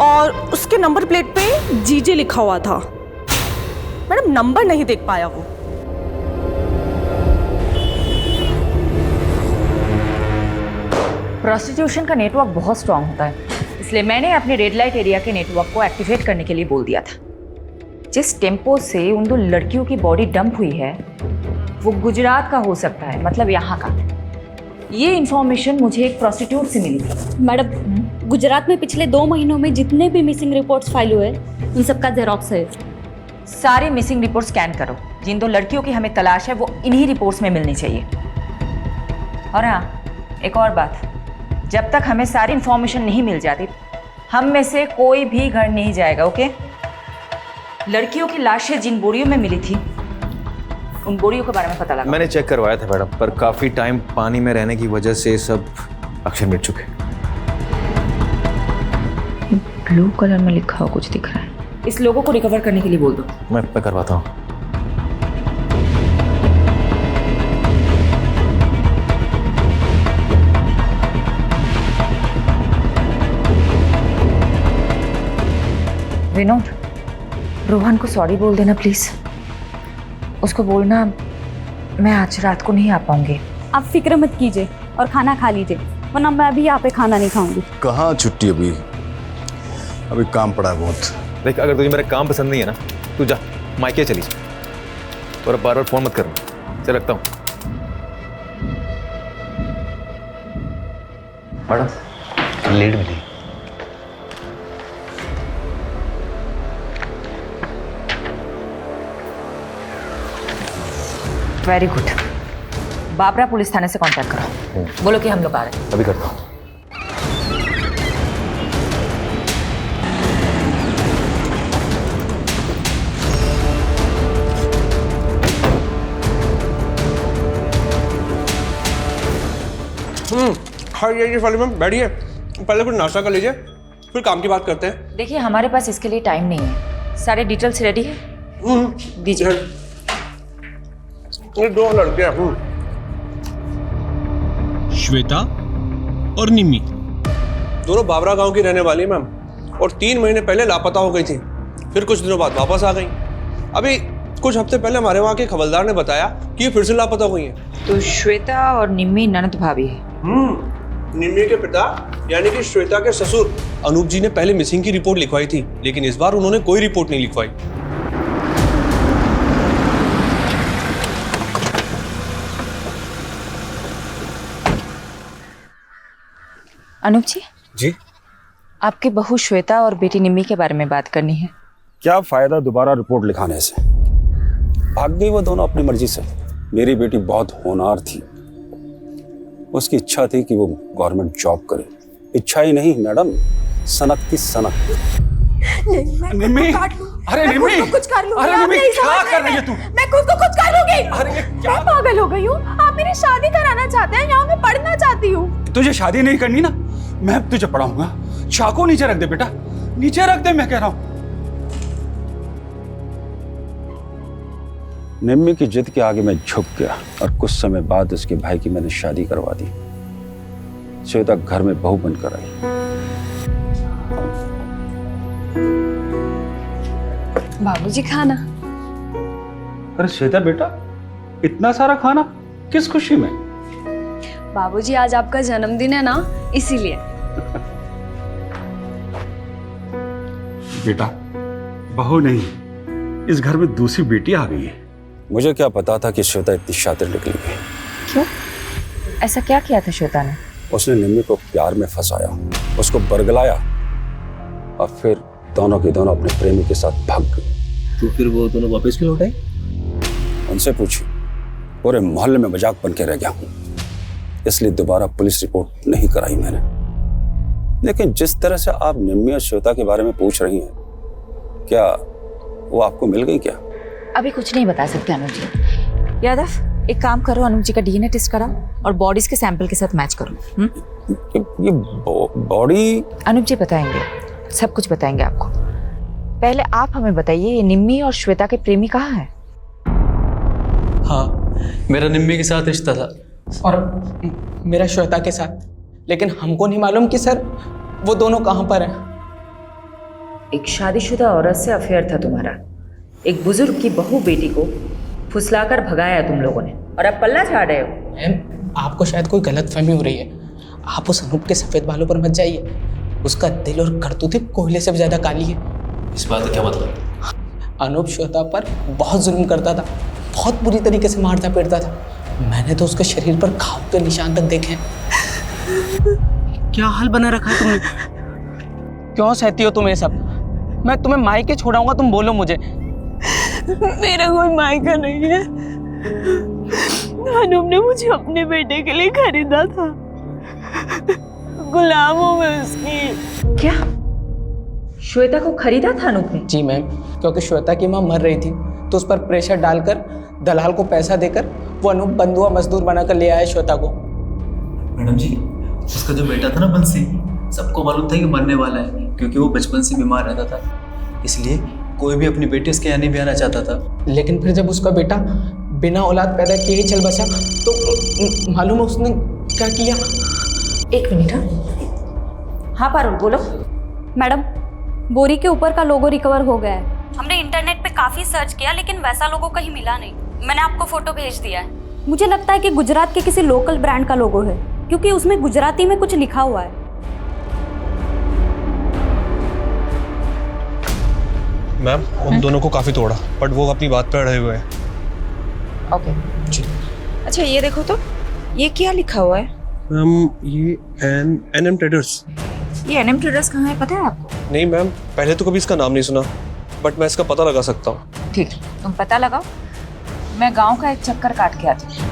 और उसके नंबर प्लेट पे जीजे लिखा हुआ था। मैडम नंबर नहीं देख पाया वो। प्रोस्टिट्यूशन का नेटवर्क बहुत स्ट्रांग होता है, इसलिए मैंने अपने रेड लाइट एरिया के नेटवर्क को एक्टिवेट करने के लिए बोल दिया था। जिस टेम्पो से उन 2 लड़कियों की बॉडी डंप हुई है वो गुजरात का हो सकता है, मतलब यहाँ का। ये इंफॉर्मेशन मुझे एक प्रोस्टिट्यूट से मिली थी। मैडम गुजरात में पिछले 2 महीनों में जितने भी मिसिंग रिपोर्ट्स फाइल हुए उन सबका जेरोक्स है। सारे मिसिंग रिपोर्ट स्कैन करो। जिन 2 लड़कियों की हमें तलाश है वो इन्हीं रिपोर्ट्स में मिलनी चाहिए। और हाँ, एक और बात, जब तक हमें सारी इंफॉर्मेशन नहीं मिल जाती हम में से कोई भी घर नहीं जाएगा, ओके? लड़कियों की लाशें जिन बोरियों में मिली थी उन बोरियों के बारे में पता लगा। मैंने चेक करवाया था मैडम, पर काफी टाइम पानी में रहने की वजह से सब अक्षर मिट चुके। ब्लू कलर में लिखा हुआ कुछ दिख रहा है। इस लोगों को रिकवर करने के लिए बोल दो। मैं करवाता हूँ। विनोद, रोहन को सॉरी बोल देना प्लीज। उसको बोलना मैं आज रात को नहीं आ पाऊंगी। आप फिक्र मत कीजिए और खाना खा लीजिए, वरना मैं अभी यहाँ पे खाना नहीं खाऊंगी। कहाँ छुट्टी? अभी काम पड़ा है बहुत। देख, अगर तुझे मेरा काम पसंद नहीं है ना, तू जा मायके चली जा और अब बार-बार फोन मत करना। चल रखता हूँ। मैडम लीड मिली। Very good. बाबरा पुलिस थाने से कांटेक्ट करो, बोलो कि हम लोग आ रहे हैं। अभी करता हूँ। हाँ ये वाले मैम बैठिए, पहले कुछ नाश्ता कर लीजिए, फिर काम की बात करते हैं। देखिए हमारे पास इसके लिए टाइम नहीं है। सारे डिटेल्स रेडी है, दीजिए। ये दो लड़के हैं, श्वेता और निम्मी, दोनों बाबरा गांव की रहने वाली मैम, और 3 महीने पहले लापता हो गई थी, फिर कुछ दिनों बाद वापस आ गई। अभी कुछ हफ्ते पहले हमारे वहाँ के खबरदार ने बताया कि ये फिर से लापता हो गई हैं। तो श्वेता और निम्मी ननद भाभी है। निम्मी के पिता यानी कि श्वेता के ससुर अनूप जी ने पहले मिसिंग की रिपोर्ट लिखवाई थी, लेकिन इस बार उन्होंने कोई रिपोर्ट नहीं लिखवाई। अनूप जी, जी आपकी बहू श्वेता और बेटी निम्मी के बारे में बात करनी है। क्या फायदा दोबारा रिपोर्ट लिखाने से? भाग गई वो दोनों अपनी मर्जी से। मेरी बेटी बहुत होनहार थी, उसकी इच्छा थी कि वो गवर्नमेंट जॉब करे। इच्छा ही नहीं मैडम, सनक थी सनक। निम्मी, अरे निम्मी, कुछ कर लूंगी। अरे निम्मी, क्या कर रही है तू? मैं खुद को कुछ कर लूंगी। अरे मैं पागल हो गई हूँ। आप मेरी शादी कराना चाहते हैं, यहाँ मैं पढ़ना चाहती हूँ। तुझे शादी नहीं करनी ना, मैं तुझे पढ़ाऊंगा। चाकू नीचे रख दे बेटा, नीचे रख दे, मैं कह रहा हूं। निम्मी की जिद के आगे मैं झुक गया और कुछ समय बाद उसके भाई की मैंने शादी करवा दी। श्वेता घर में बहू बनकर आई। बाबूजी खाना। अरे श्वेता बेटा, इतना सारा खाना किस खुशी में? बाबूजी आज आपका जन्मदिन है ना, इसीलिए। बेटा, बहू नहीं, इस घर में दूसरी बेटी आ गई है। मुझे क्या पता था कि श्वेता इतनी शातिर निकलेगी। क्यों? ऐसा क्या किया था श्वेता ने? उसने निम्मी को प्यार में फंसाया, उसको बरगलाया और फिर दोनों के दोनों अपने प्रेमी के साथ भाग गई। तो फिर वो दोनों वापस क्यों लौट आई? उनसे पूछी। पूरे मोहल्ले में मजाक बन के रह गया हूं, इसलिए दोबारा पुलिस रिपोर्ट नहीं कराई मैंने। लेकिन जिस तरह से आप निम्मी और श्वेता के बारे में पूछ रही हैं, क्या वो आपको मिल गई क्या? अभी कुछ नहीं बता सकते अनुज जी। यादव, एक काम करो, अनुज जी का डीएनए टेस्ट कराओ और बॉडीज के सैंपल के साथ मैच करो। ये बॉडी? अनुज जी बताएंगे, सब कुछ बताएंगे आपको। पहले आप हमें बताइए, ये निम्मी और श्वेता के प्रेमी कहाँ हैं? हाँ, मेरा निम्मी के साथ रिश्ता था और मेरा श्वेता के साथ, लेकिन हमको नहीं मालूम कि सर वो दोनों कहाँ पर हैं। एक शादीशुदा औरत से अफेयर था तुम्हारा, एक बुजुर्ग की बहू बेटी को फुसलाकर भगाया तुम लोगों ने, और अब पल्ला झाड़ रहे हो। मैम, आपको शायद कोई गलतफहमी हो रही है। आप उस अनूप के सफेद बालों पर मत जाइए, उसका दिल और करतूतें कोयले से भी ज्यादा काली है। इस बात का क्या मतलब? अनूप श्वेता पर बहुत जुल्म करता था, बहुत बुरी तरीके से मारता पीटता था। मैंने तो उसके शरीर पर घाव के निशान तक देखे। क्या हाल बना रखा है तुमने? क्यों सहती हो तुम ये सब? मैं तुम्हें मायके छोड़ाऊंगा, तुम बोलो मुझे। मेरा कोई मायका नहीं है। अनूप ने मुझे अपने बेटे के लिए खरीदा था, गुलाम हूं मैं उसकी। क्या श्वेता को खरीदा था अनूप ने? जी मैम, क्योंकि श्वेता की माँ मर रही थी, तो उस पर प्रेशर डालकर दलाल को पैसा देकर वो अनूप बंधुआ मजदूर बनाकर ले आया श्वेता को। मैडम जी, उसका जो बेटा था ना बंसी, सबको मालूम था कि मरने वाला है, क्योंकि वो बचपन से बीमार रहता था, इसलिए कोई भी अपनी बेटी उसके यहाँ नहीं भी आना चाहता था। लेकिन फिर जब उसका बेटा बिना औलाद पैदा किए ही चल बसा, तो मालूम है उसने क्या किया? एक मिनट। हाँ पारुल, बोलो। मैडम, बोरी के ऊपर का लोगो रिकवर हो गया है। हमने इंटरनेट पे काफी सर्च किया, लेकिन वैसा लोगो कहीं मिला नहीं। मैंने आपको फोटो भेज दिया है। मुझे लगता है कि गुजरात के किसी लोकल ब्रांड का लोगो है, क्योंकि उसमें गुजराती में कुछ लिखा हुआ है। मैम, उन दोनों को काफी तोड़ा, बट वो अपनी बात पे अड़े हुए हैं। ओके जी। अच्छा ये देखो तो, ये क्या लिखा हुआ है? मैम, ये एनएम ट्रेडर्स। ये एनएम ट्रेडर्स कहाँ है, पता है आपको? नहीं मैम, पहले तो कभी इसका नाम नहीं सुना, बट मैं इसका पता लगा सकता हूँ। ठीक, तुम पता लगाओ, मैं गांव का एक चक्कर काट के आती हूँ।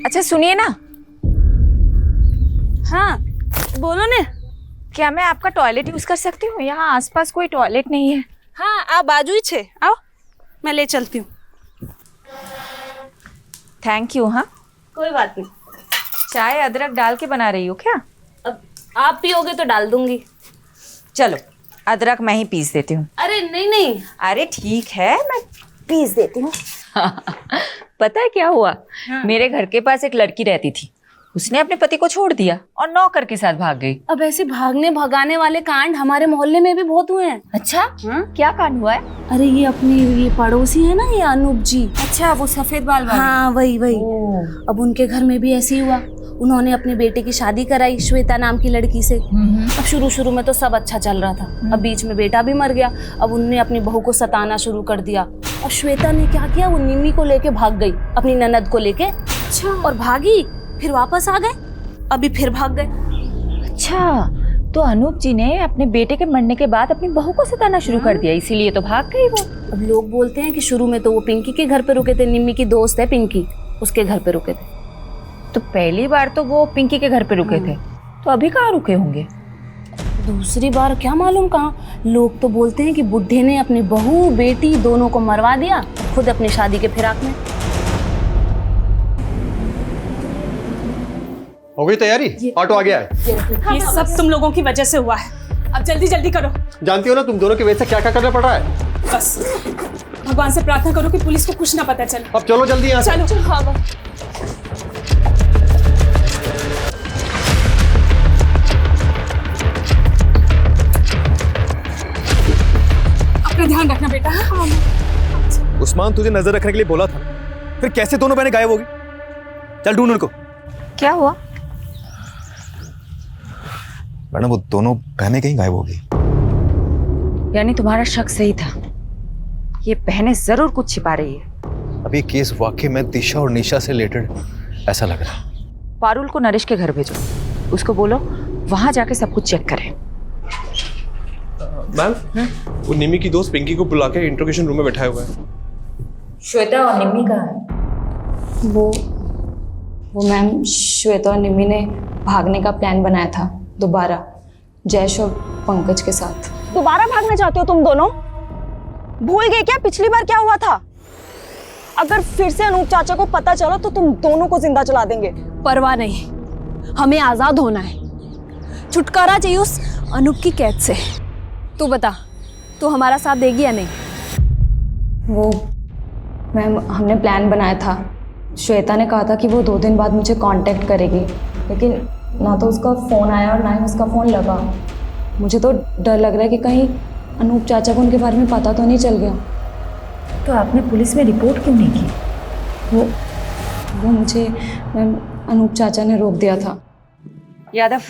अच्छा सुनिए ना। हाँ बोलो ना। क्या मैं आपका टॉयलेट यूज कर सकती हूँ? यहाँ आसपास कोई टॉयलेट नहीं है। हाँ, आ बाजू ही छे, आओ। मैं ले चलती हूँ। Thank you. हाँ, कोई बात नहीं। चाय अदरक डाल के बना रही हो क्या? अब आप पियोगे तो डाल दूंगी। चलो, अदरक मैं ही पीस देती हूँ। अरे नहीं नहीं। अरे ठीक है, मैं पीस देती हूँ। पता है क्या हुआ? मेरे घर के पास एक लड़की रहती थी, उसने अपने पति को छोड़ दिया और नौकर के साथ भाग गई। अब ऐसे भागने भगाने वाले कांड हमारे मोहल्ले में भी बहुत हुए हैं। अच्छा, क्या कांड हुआ है? अरे ये अपनी ये पड़ोसी है ना, ये अनूप जी। अच्छा, वो सफेद बाल वाले। हाँ वही। अब उनके घर में भी ऐसे ही हुआ। उन्होंने अपने बेटे की शादी कराई श्वेता नाम की लड़की से। अब शुरू में तो सब अच्छा चल रहा था, अब बीच में बेटा भी मर गया। अब उनने अपनी बहू को सताना शुरू कर दिया। और श्वेता ने क्या किया, वो निम्मी को लेके भाग गई, अपनी ननद को लेके। अच्छा। और भागी, फिर वापस आ गए, अभी फिर भाग गए। अच्छा, तो अनूप जी ने अपने बेटे के मरने के बाद अपनी बहू को सताना शुरू कर दिया, इसीलिए तो भाग गई वो। अब लोग बोलते हैं कि शुरू में तो वो पिंकी के घर पे रुके थे, निम्मी की दोस्त है पिंकी, उसके घर पे रुके थे। तो पहली बार तो वो पिंकी के घर पे रुके थे, तो अभी कहाँ रुके होंगे? दूसरी बार क्या मालूम कहाँ। लोग तो बोलते हैं कि बुढ़े ने अपनी बहू बेटी दोनों को मरवा दिया, खुद अपनी शादी के फिराक में। हो गई तैयारी? ऑटो आ गया है। ये सब तुम लोगों की वजह से हुआ है, अब जल्दी जल्दी करो। जानती हो ना तुम दोनों की वजह से क्या क्या करना पड़ रहा है। बस भगवान से प्रार्थना करो कि पुलिस को कुछ ना पता चले। अब चलो जल्दी यहाँ से। चलो। हाँ, अपना ध्यान रखना बेटा। हाँ। उस्मान तुझे नजर रखने के लिए बोला था, फिर कैसे दोनों बहनें गायब हो गई? चल ढूंढ उनको। क्या हुआ? मैडम वो दोनों बहनें कहीं गायब हो गई। यानी तुम्हारा शक सही था, ये बहनें जरूर कुछ छिपा रही है। अब ये केस वाकई में दिशा और निशा से रिलेटेड ऐसा लग रहा है। पारुल को नरेश के घर भेजो, उसको बोलो वहां जाके सब कुछ चेक करे। मैम, वो निम्मी की दोस्त पिंकी को बुला के इंट्रोगेशन रूम में बैठाया हुआ है। श्वेता और निम्मी कहाँ है? वो मैम, श्वेता और निम्मी ने भागने का प्लान बनाया था दोबारा, जयेश और पंकज के साथ। दोबारा भागना चाहते हो तुम दोनों? भूल गए क्या पिछली बार क्या हुआ था? अगर फिर से अनूप चाचा को पता चला तो तुम दोनों को जिंदा जला देंगे। परवाह नहीं, हमें आजाद होना है, छुटकारा चाहिए उस अनूप की कैद से। तू बता, तू हमारा साथ देगी या नहीं? वो मैम, हमने प्लान बनाया था, श्वेता ने कहा था कि वो 2 दिन बाद मुझे कांटेक्ट करेगी, लेकिन ना तो उसका फ़ोन आया और ना ही उसका फ़ोन लगा। मुझे तो डर लग रहा है कि कहीं अनूप चाचा को उनके बारे में पता तो नहीं चल गया। तो आपने पुलिस में रिपोर्ट क्यों नहीं की? वो मुझे मैम अनूप चाचा ने रोक दिया था। यादव,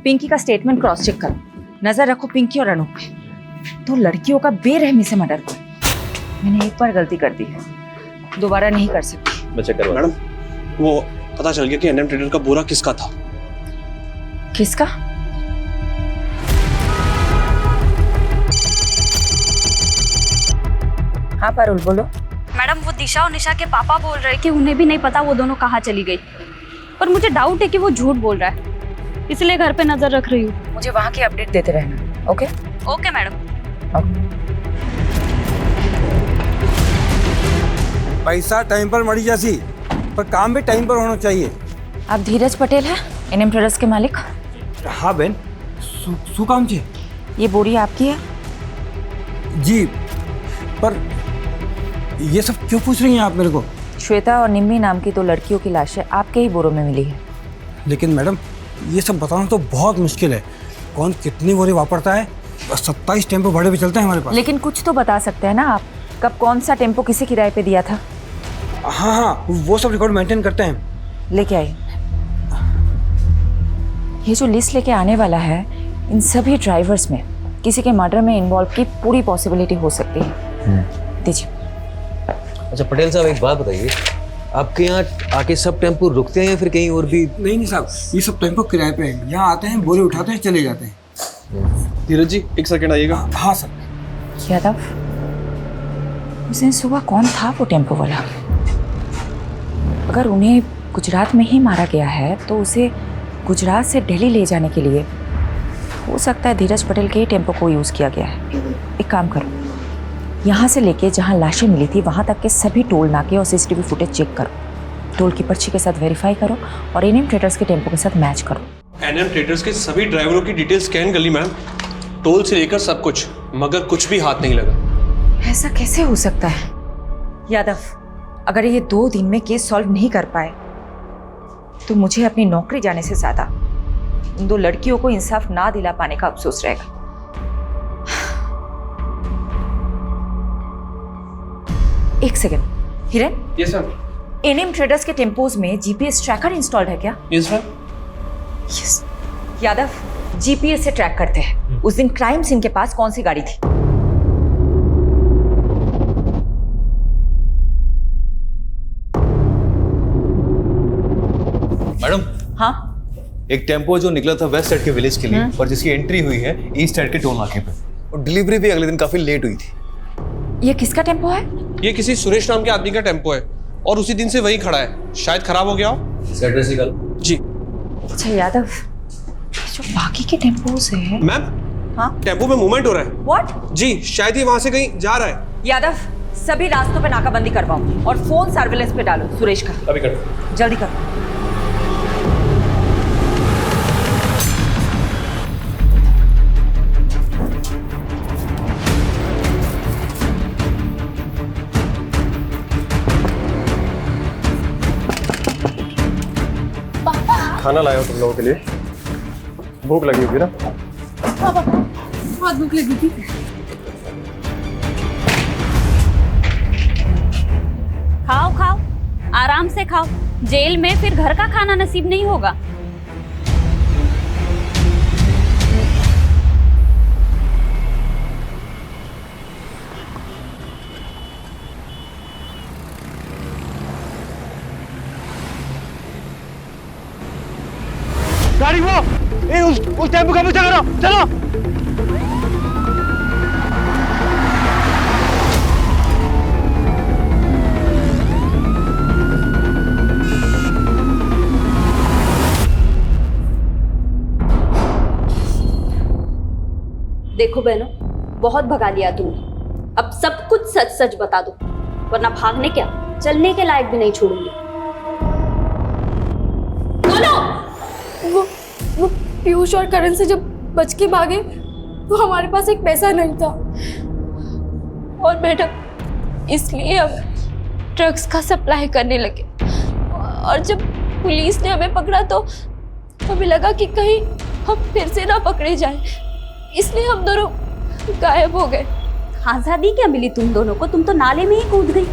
पिंकी का स्टेटमेंट क्रॉस चेक करो, नजर रखो पिंकी और अनूप पे। तो लड़कियों का बेरहमी से मर्डर कर। मैंने एक बार गलती कर दी है, दोबारा नहीं कर सकती। मैडम, वो पता चल गया कि एनएम ट्रेडर का बोरा किसका था। किसका? हाँ पारुल, बोलो। मैडम, वो दिशा और निशा के पापा बोल रहे कि उन्हें भी नहीं पता वो दोनों कहाँ चली गई, पर मुझे डाउट है कि वो झूठ बोल रहा है, इसलिए घर पे नजर रख रही हूँ। मुझे वहाँ की अपडेट देते रहना। Okay okay madam. पैसा टाइम पर मरी जासी, पर काम भी टाइम पर होना चाहिए। आप धीरज पटेल है, एनएम ट्रेडर्स के मालिक? हाँ बहन, शू काम छे? ये बोरी आपकी है? जी, पर ये सब क्यों पूछ रही हैं आप मेरे को? श्वेता और निम्मी नाम की 2 लड़कियों की लाशें आपके ही बोरों में मिली है। लेकिन मैडम, ये सब बताना तो बहुत मुश्किल है। कौन कितनी बोरी वापरता है? 27 टेम्पो भाड़े पे चलते हैं हमारे पास। लेकिन कुछ तो बता सकते हैं ना आप, कब कौन सा टेम्पो किसे किराए पे दिया था? हाँ, वो सब रिकॉर्ड मेंटेन करते हैं। लेके आइए। ये जो लिस्ट लेके आने वाला है, इन सभी ड्राइवर्स में किसी के मर्डर में इन्वॉल्व की पूरी पॉसिबिलिटी हो सकती है। दीजिए। अच्छा पटेल साहब, एक बात बताइए, आपके यहाँ आके सब टेम्पो रुकते हैं या फिर कहीं और भी? नहीं साहब, ये सब टेम्पो किराए पे हैं, यहाँ आते हैं, बोरे उठाते हैं, चले जाते हैं। धीरज जी, एक सेकंड आइएगा। हाँ सर। यादव, उस दिन सुबह कौन था वो टेम्पो वाला? अगर उन्हें गुजरात में ही मारा गया है तो उसे गुजरात से दिल्ली ले जाने के लिए हो सकता है धीरज पटेल के ही टेम्पो को यूज़ किया गया है। एक काम करो, यहाँ से लेके जहाँ लाशें मिली थी वहाँ तक के सभी टोल नाके और सीसीटीवी फुटेज चेक करो, टोल की पर्ची के साथ वेरीफाई करो और एनएम ट्रेडर्स के टेम्पो के साथ मैच करो। एनएम ट्रेडर्स के सभी ड्राइवरों की डिटेल स्कैन कर ली मैम, टोल से लेकर सब कुछ, मगर कुछ भी हाथ नहीं लगा। ऐसा कैसे हो सकता है यादव? अगर ये 2 दिन में केस सॉल्व नहीं कर पाए तो मुझे अपनी नौकरी जाने से ज्यादा उन 2 लड़कियों को इंसाफ ना दिला पाने का अफसोस रहेगा। एक second, Hiren. Yes sir. NM traders के टेम्पोज में जीपीएस ट्रैकर इंस्टॉल्ड है क्या? Yes sir. Yes. Yadav, GPS से ट्रैक करते हैं उस दिन क्राइम सीन के पास कौन सी गाड़ी थी। मैडम। हाँ, एक टेम्पो जो निकला था वेस्ट साइड के विलेज के लिए और जिसकी एंट्री हुई है ईस्ट साइड के टोल नाके पे, और डिलीवरी भी अगले दिन काफी लेट हुई थी। ये किसका टेम्पो है? ये किसी सुरेश नाम के आदमी का टेम्पो है और उसी दिन से वही खड़ा है, शायद खराब हो गया हो। एड्रेस निकाल। जी। अच्छा यादव, जो बाकी के टेम्पोज है। मैम। हाँ, टेम्पो में मूवमेंट हो रहा है। व्हाट? जी, शायद ये वहां से कहीं जा रहा है। यादव, सभी रास्तों पे नाकाबंदी करवाओ और फोन सर्विलेंस पे डालो सुरेश का। अभी करो। जल्दी करो। खाना लाया हूँ तुम लोगों के लिए, भूख लगी होगी ना? पापा बहुत भूख लगी थी। खाओ खाओ, आराम से खाओ, जेल में फिर घर का खाना नसीब नहीं होगा। गाड़ी वो उस टेम्पो का पीछा करो, चलो। देखो बहनों, बहुत भगा लिया तुमने, अब सब कुछ सच सच बता दो, वरना भागने क्या चलने के लायक भी नहीं छोड़ूंगी। बोलो। वो पीयूष और करण से जब बच के भागे तो हमारे पास एक पैसा नहीं था, और मैडम इसलिए हम ड्रग्स का सप्लाई करने लगे, और जब पुलिस ने हमें पकड़ा तो हमें लगा कि कहीं हम फिर से ना पकड़े जाएं, इसलिए हम दोनों गायब हो गए। आजादी क्या मिली तुम दोनों को? तुम तो नाले में ही कूद गई।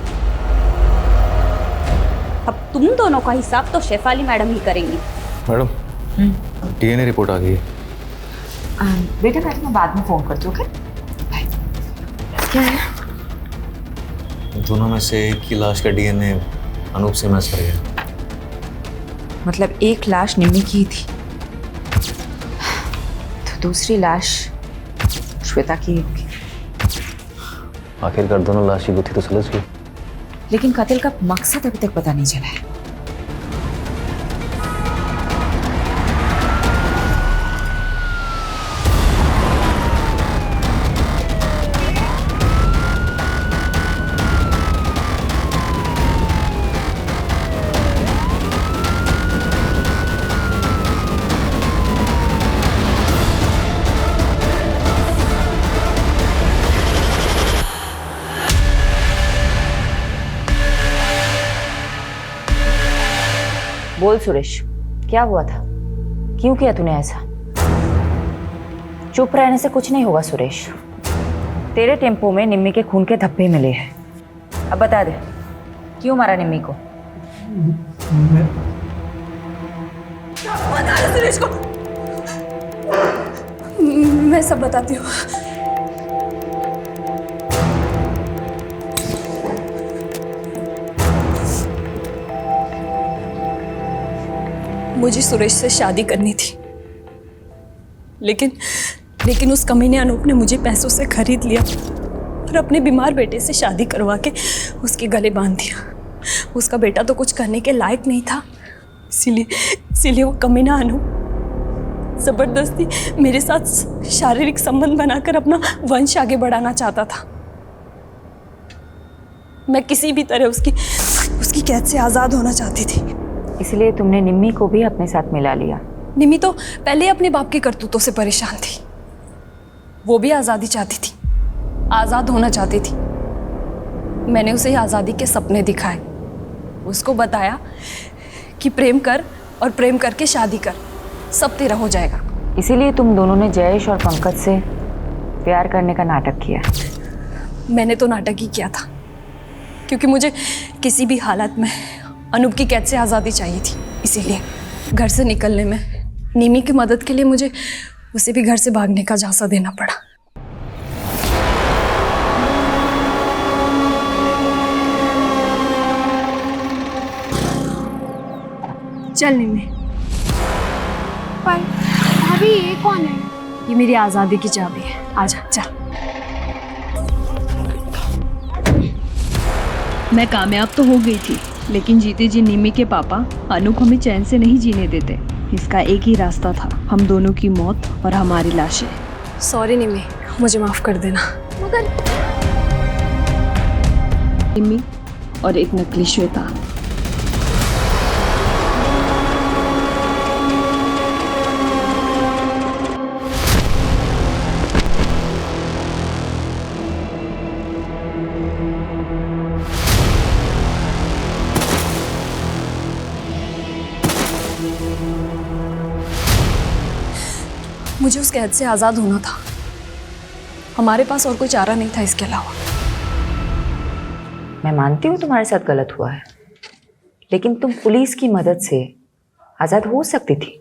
अब तुम दोनों का हिसाब तो शेफाली मैडम ही करेंगी। मैडम, डीएनए रिपोर्ट आ गई है। बेटा मैं बाद में फोन करती हूँ, ओके? क्या है? दोनों में से एक की लाश का डीएनए अनूप से मैच कर गया। मतलब एक लाश निम्मी की थी तो दूसरी लाश श्वेता की होगी। आखिरकार दोनों लाश की गुत्थी तो सुलझ गई, लेकिन कत्ल का मकसद अभी तक पता नहीं चला है। बोल सुरेश, क्या हुआ था? क्यों किया तूने ऐसा? चुप रहने से कुछ नहीं होगा सुरेश। तेरे टेम्पो में निम्मी के खून के धब्बे मिले हैं। अब बता दे, क्यों मारा निम्मी को? बता दे सुरेश को। मैं सब बताती हूँ। मुझे सुरेश से शादी करनी थी, लेकिन उस कमीने अनूप ने मुझे पैसों से खरीद लिया और अपने बीमार बेटे से शादी करवा के उसके गले बांध दिया। उसका बेटा तो कुछ करने के लायक नहीं था, इसीलिए वो कमीना अनूप जबरदस्ती मेरे साथ शारीरिक संबंध बनाकर अपना वंश आगे बढ़ाना चाहता था। मैं किसी भी तरह उसकी कैद से आज़ाद होना चाहती थी। इसलिए तुमने निम्मी को भी अपने साथ मिला लिया। निम्मी तो पहले अपने बाप की करतूतों से परेशान थी। वो भी आज़ादी चाहती थी, आज़ाद होना चाहती थी। मैंने उसे आज़ादी के सपने दिखाए, उसको बताया कि प्रेम कर और प्रेम करके शादी कर, सब तेरा हो जाएगा। इसीलिए तुम दोनों ने जयेश और पंकज से प्यार करने का नाटक किया। मैंने तो नाटक ही किया था, क्योंकि मुझे किसी भी हालत में अनूप की कैद से आज़ादी चाहिए थी। इसीलिए घर से निकलने में निमी की मदद के लिए मुझे उसे भी घर से भागने का झांसा देना पड़ा। चल निमी। पर भाभी ये कौन है? ये मेरी आज़ादी की चाबी है, आजा चल। मैं कामयाब तो हो गई थी, लेकिन जीते जी निमी के पापा अनूप हमें चैन से नहीं जीने देते। इसका एक ही रास्ता था, हम दोनों की मौत और हमारी लाशें। सॉरी निमी, मुझे माफ कर देना। मगर निमी और एक नकली श्वेता। मुझे उस कैद से आज़ाद होना था, हमारे पास और कोई चारा नहीं था इसके अलावा। मैं मानती हूँ तुम्हारे साथ गलत हुआ है, लेकिन तुम पुलिस की मदद से आज़ाद हो सकती थी।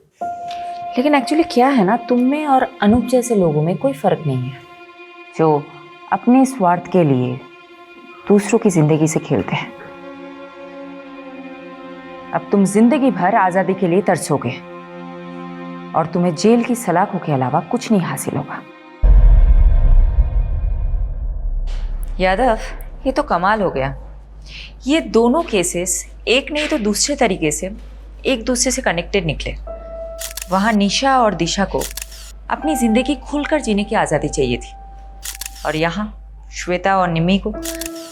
लेकिन एक्चुअली क्या है ना, तुम में और अनूप जैसे लोगों में कोई फ़र्क नहीं है, जो अपने स्वार्थ के लिए दूसरों की ज़िंदगी से खेलते हैं। अब तुम जिंदगी भर आज़ादी के लिए तरसोगे और तुम्हें जेल की सलाखों के अलावा कुछ नहीं हासिल होगा। यादव, ये तो कमाल हो गया। ये दोनों केसेस एक नहीं तो दूसरे तरीके से एक दूसरे से कनेक्टेड निकले। वहाँ निशा और दिशा को अपनी जिंदगी खुलकर जीने की आज़ादी चाहिए थी, और यहाँ श्वेता और निमी को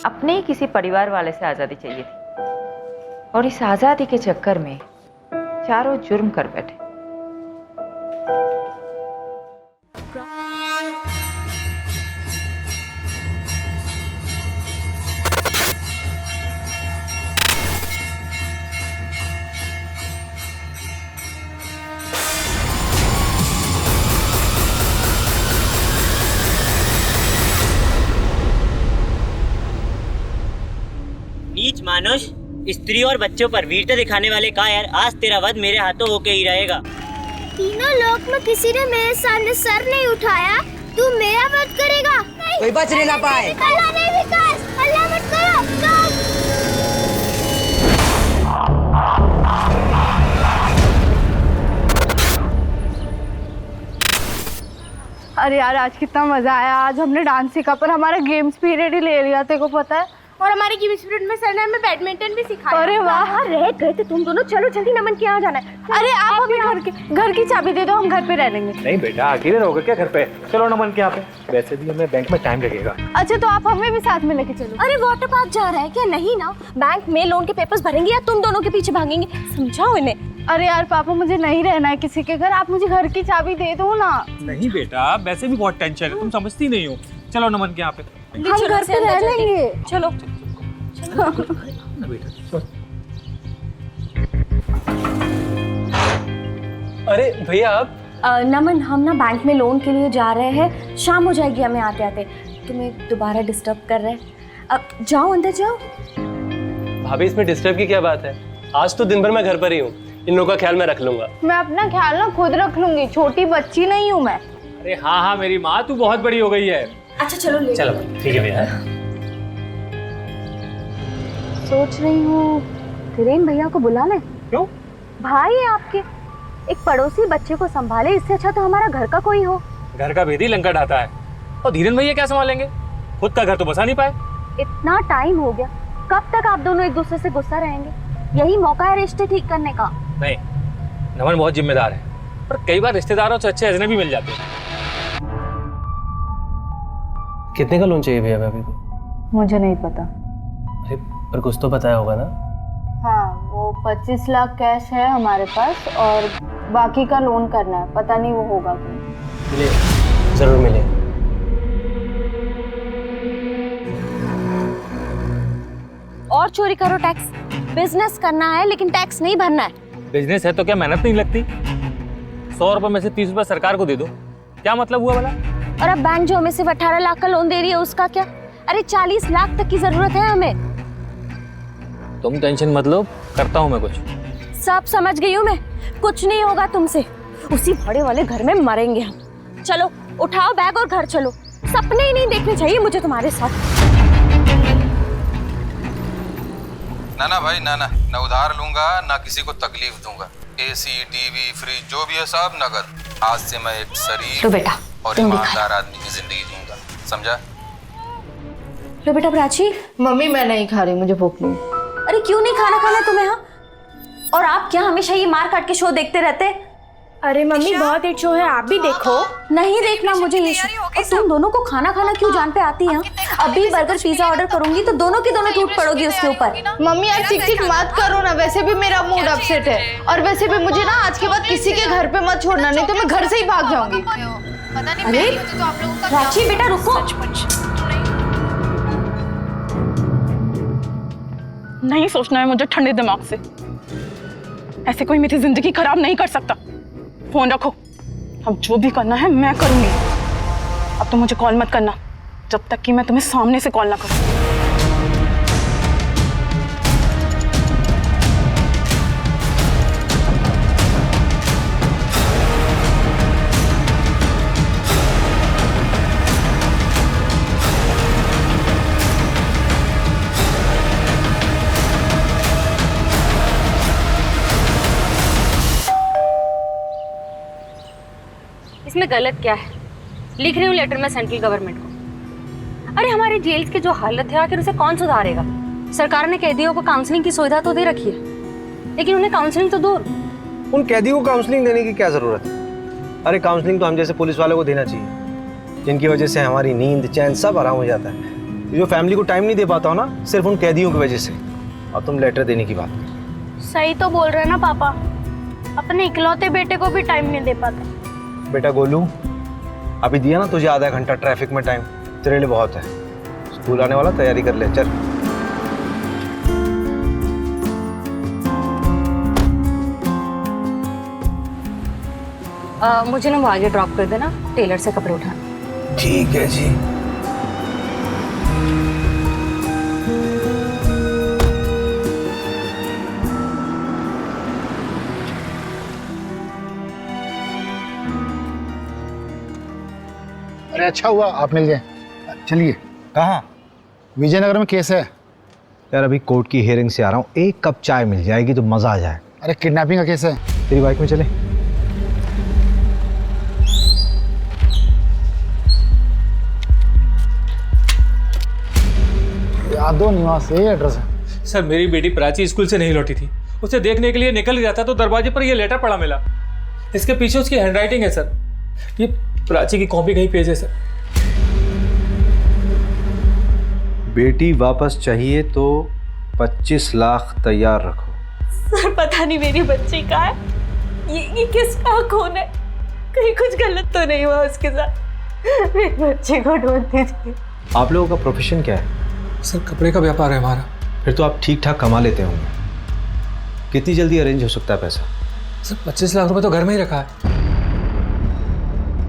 अपने ही किसी परिवार वाले से आज़ादी चाहिए थी, और इस आज़ादी के चक्कर में चारों जुर्म कर बैठे। नीच मानुष, स्त्री और बच्चों पर वीरता दिखाने वाले कायर, आज तेरा वध मेरे हाथों होके ही रहेगा। तीनों लोक में किसी ने मेरे सामने सर नहीं उठाया, तू मेरा वध करेगा? कोई बचने ना पाए। अल्लाह नहीं विकास, अल्लाह मत करो। अरे यार, आज कितना मजा आया। आज हमने डांस सीखा, पर हमारा गेम्स पीरियड ही ले लिया, तेरे को पता है। और हमारे गेम्स पीरियड में सर ने हमें बैडमिंटन भी सिखाया। अरे वाह, रह गए थे तुम दोनों। चलो जल्दी, नमन के यहाँ जाना है। अरे आप हमें घर की चाबी दे दो, हम घर पे रह लेंगे। नहीं बेटा, अकेले रहोगे क्या घर पे? चलो नमन के यहाँ पे, वैसे भी हमें बैंक में टाइम लगेगा। अच्छा, तो आप हमें भी साथ में लेके चलो। अरे वाटर पार्क जा रहा है क्या? नहीं ना, बैंक में लोन के पेपर्स भरेंगे या तुम दोनों के पीछे भागेंगे? समझाओ इन्हें। अरे यार पापा, मुझे नहीं रहना है किसी के घर, आप मुझे घर की चाबी दे दो ना। नहीं बेटा, वैसे भी बहुत टेंशन है, तुम समझती नहीं हो। चलो नमन के यहाँ पे, हम घर पे रह लेंगे। चलो। अरे भैया आप नमन, हम ना बैंक में लोन के लिए जा रहे हैं, शाम हो जाएगी हमें आते आते। तुम्हें दोबारा डिस्टर्ब कर रहे हैं, अब जाओ, अंदर जाओ। भाभी, इसमें डिस्टर्ब की क्या बात है? आज तो दिन भर मैं घर पर ही हूँ, इन लोगों का ख्याल मैं रख लूंगा। मैं अपना ख्याल ना खुद रख लूंगी, छोटी बच्ची नहीं हूँ मैं। अरे हाँ हाँ मेरी माँ, तू बहुत बड़ी हो गई है। अच्छा चलो ले चलो ठीक है भैया। सोच रही हूँ वीरेन भैया को बुला लें। क्यों? भाई है आपके, एक पड़ोसी बच्चे को संभाले, इससे अच्छा तो हमारा घर का कोई हो। घर का भेदी लंका ढाता है, और धीरेन भैया क्या संभालेंगे? खुद का घर तो बसा नहीं पाए। इतना टाइम हो गया, कब तक आप दोनों एक दूसरे से गुस्सा रहेंगे? यही मौका है रिश्ते ठीक करने का। नहीं, नमन बहुत जिम्मेदार है, पर कई बार रिश्तेदारों से अच्छे अजनबी मिल जाते हैं। कितने का लोन चाहिए भैया भाभी को? मुझे नहीं पता, अरे पर कुछ तो बताया होगा ना? हाँ, वो 25 लाख कैश है हमारे पास और बाकी का लोन करना है, पता नहीं वो होगा कि नहीं। मिले, जरूर मिले। और चोरी करो टैक्स। बिजनेस करना है लेकिन टैक्स नहीं भरना है। बिजनेस है तो क्या मेहनत नहीं लगती? 100 रुपए में से 30 रुपए सरकार को दे दो, क्या मतलब हुआ भला? और अब बैंक जो हमें सिर्फ 18 लाख का लोन दे रही है उसका क्या? अरे 40 लाख तक की जरूरत है हमें। तुम टेंशन मत लो, करता हूँ मैं कुछ। सब समझ गई हूँ मैं, कुछ नहीं होगा तुमसे। उसी भाड़े वाले घर में मरेंगे हम। चलो उठाओ बैग और घर चलो। सपने ही नहीं देखने चाहिए मुझे तुम्हारे साथ। ना भाई ना उधार लूंगा ना किसी को तकलीफ दूंगा। एसी, टीवी, फ्रिज जो भी है सब नगद। आज से मैं एक शरीफ लो बेटा, और ईमानदार आदमी की जिंदगी जीऊंगा, समझा? लो बेटा प्राची। मम्मी मैं नहीं खा रही, मुझे भूख नहीं। अरे क्यों नहीं खाना तुम्हें? हाँ, और आप क्या हमेशा ये मार काट के शो देखते रहते? अरे मम्मी बहुत हिट शो है, आप भी देखो। नहीं देखना मुझे ये शो। और तुम दोनों को खाना क्यों जान पे आती है? अभी बर्गर पिज्जा ऑर्डर करूंगी तो दोनों की दोनों टूट पड़ोगी उसके ऊपर। मम्मी आप चिक मत करो ना, वैसे भी मेरा मूड अपसेट है और वैसे भी मुझे ना आज के बाद किसी के घर पे मत छोड़ना, नहीं तो मैं घर से ही भाग जाऊंगी। अरे प्राची बेटा रुको। नहीं सोचना है मुझे ठंडे दिमाग से। ऐसे कोई मेरी जिंदगी खराब नहीं कर सकता। फोन रखो, अब जो भी करना है मैं करूंगी। अब तो मुझे कॉल मत करना जब तक कि मैं तुम्हें सामने से कॉल ना करूं। इसमें गलत क्या है? लिख रही हूँ लेटर में सेंट्रल गवर्नमेंट को। अरे हमारे जेल्स की जो हालत है आखिर उसे कौन सुधारेगा? सरकार ने कैदियों को काउंसलिंग की सुविधा तो दे रखी है, लेकिन उन्हें काउंसलिंग तो दो। उन कैदियों को काउंसलिंग देने की क्या जरूरत है? अरे काउंसलिंग तो हम जैसे पुलिस वालों को देना चाहिए, जिनकी वजह से हमारी नींद चैन सब आराम हो जाता है। जो फैमिली को टाइम नहीं दे पाता हो ना, सिर्फ उन कैदियों की वजह से। और तुम लेटर देने की बात कर। सही तो बोल रहे हैं ना पापा, अपने इकलौते बेटे को भी टाइम नहीं दे पाते। बेटा गोलू, अभी दिया ना तुझे आधा घंटा ट्रैफिक में टाइम, तेरे लिए बहुत है। स्कूल आने वाला, तैयारी कर ले, चल। मुझे ना वो आगे ड्रॉप कर देना, टेलर से कपड़े उठाना। ठीक है जी। अरे अच्छा हुआ आप मिल गए। चलिए। कहाँ? विजयनगर में केस है यार। अभी कोर्ट की हियरिंग से आ रहा हूँ, एक कप चाय मिल जाएगी तो मजा आ जाए। अरे किडनैपिंग का केस है। तेरी बाइक में चले। यादव निवास, यही एड्रेस है। सर मेरी बेटी प्राची स्कूल से नहीं लौटी थी, उसे देखने के लिए निकल गया था तो दरवाजे पर ये लेटर पड़ा मिला। इसके पीछे उसकी हैंडराइटिंग है सर। ये प्राची की कॉपी कहीं पेज है सर। बेटी वापस चाहिए तो 25 लाख तैयार रखो। सर पता नहीं मेरी बच्ची कहाँ है। ये किसका खून है? कहीं कुछ गलत तो नहीं हुआ उसके साथ? मेरे बच्चे को ढूंढती थी। आप लोगों का प्रोफेशन क्या है? सर कपड़े का व्यापार है हमारा। फिर तो आप ठीक ठाक कमा लेते होंगे। कितनी जल्दी अरेंज हो सकता है पैसा? सर 25 लाख रुपए तो घर में ही रखा है।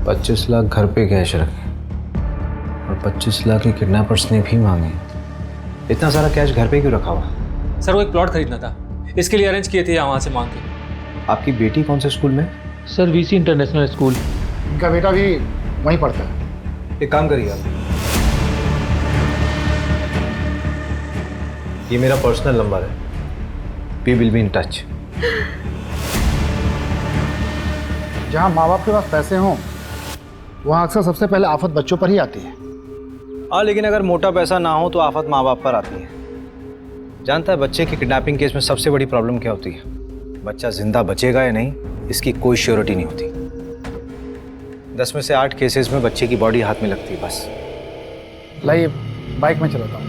25 लाख घर पे कैश रखे और 25 लाख के किडनैपर्स ने भी मांगे। इतना सारा कैश घर पे क्यों रखा हुआ? सर वो एक प्लॉट खरीदना था, इसके लिए अरेंज किए थे यहाँ वहाँ से मांग के। आपकी बेटी कौन से स्कूल में? Sir VC international school. इनका बेटा भी वहीं पढ़ता है। एक काम करिए आप, ये मेरा पर्सनल नंबर है, we will be in touch. जहाँ माँ बाप के पास पैसे हों वहाँ अक्सर सबसे पहले आफत बच्चों पर ही आती है। हाँ, लेकिन अगर मोटा पैसा ना हो तो आफत माँ बाप पर आती है। जानता है बच्चे की किडनैपिंग केस में सबसे बड़ी प्रॉब्लम क्या होती है? बच्चा जिंदा बचेगा या नहीं इसकी कोई श्योरिटी नहीं होती। 10 में से 8 केसेस में बच्चे की बॉडी हाथ में लगती है बस। लाइए बाइक में चलाता हूँ।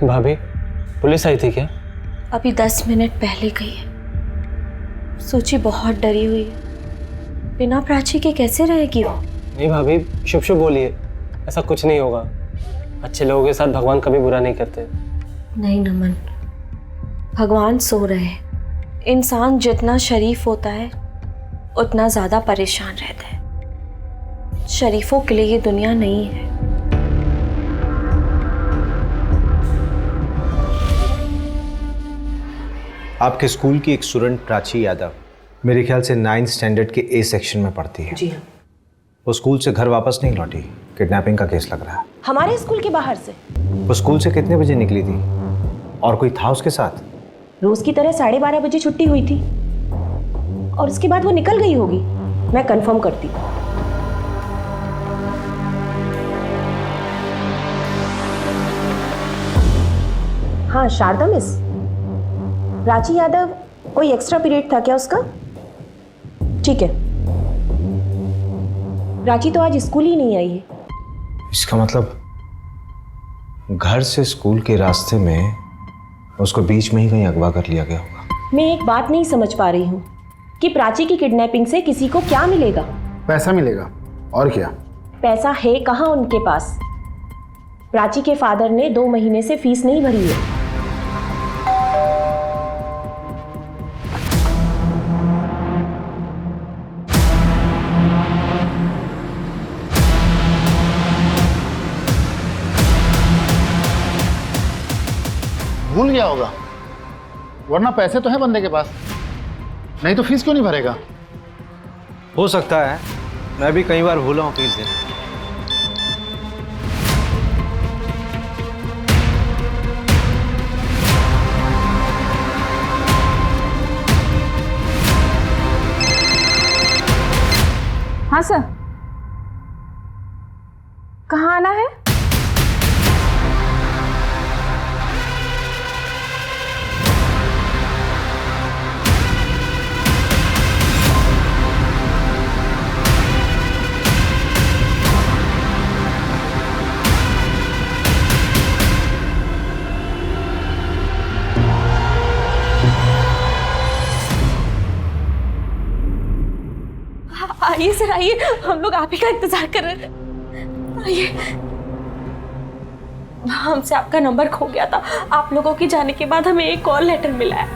भाभी पुलिस आई थी क्या? अभी 10 मिनट पहले गई है। सोची बहुत डरी हुई है, बिना प्राची के कैसे रहेगी वो? नहीं भाभी, शुभ शुभ बोलिए, ऐसा कुछ नहीं होगा। अच्छे लोगों के साथ भगवान कभी बुरा नहीं करते। नहीं नमन, भगवान सो रहे हैं। इंसान जितना शरीफ होता है उतना ज़्यादा परेशान रहता है। शरीफों के लिए ये दुनिया नहीं है। आपके स्कूल की एक स्टूडेंट प्राची यादव मेरे ख्याल से 9th स्टैंडर्ड के ए सेक्शन में पढ़ती है। जी हाँ। वो स्कूल से घर वापस नहीं लौटी, किडनैपिंग का केस लग रहा है। हमारे स्कूल के बाहर से? वो स्कूल से कितने बजे निकली थी और कोई था उसके साथ? रोज की तरह 12:30 बजे छुट्टी हुई थी और उसके बाद वो निकल गई होगी। मैं कंफर्म करती हूँ। हाँ शारदा मिस, प्राची यादव कोई एक्स्ट्रा पीरियड था क्या उसका? ठीक है। प्राची तो आज स्कूल ही नहीं आई है। इसका मतलब घर से स्कूल के रास्ते में उसको बीच में ही कहीं अगवा कर लिया गया होगा। मैं एक बात नहीं समझ पा रही हूँ कि प्राची की किडनैपिंग से किसी को क्या मिलेगा? पैसा मिलेगा, और क्या? पैसा है कहाँ उनके पास? प्राची के फादर ने 2 महीने से फीस नहीं भरी है। भूल गया होगा, वरना पैसे तो हैं बंदे के पास, नहीं तो फीस क्यों नहीं भरेगा? हो सकता है, मैं भी कई बार भूला हूँ फीस देना। हाँ सर, कहाँ आना है? आइए सर आइए, हम लोग आप ही का इंतजार कर रहे थे। आइए। हमसे आपका नंबर खो गया था। आप लोगों के जाने के बाद हमें एक कॉल लेटर मिला है।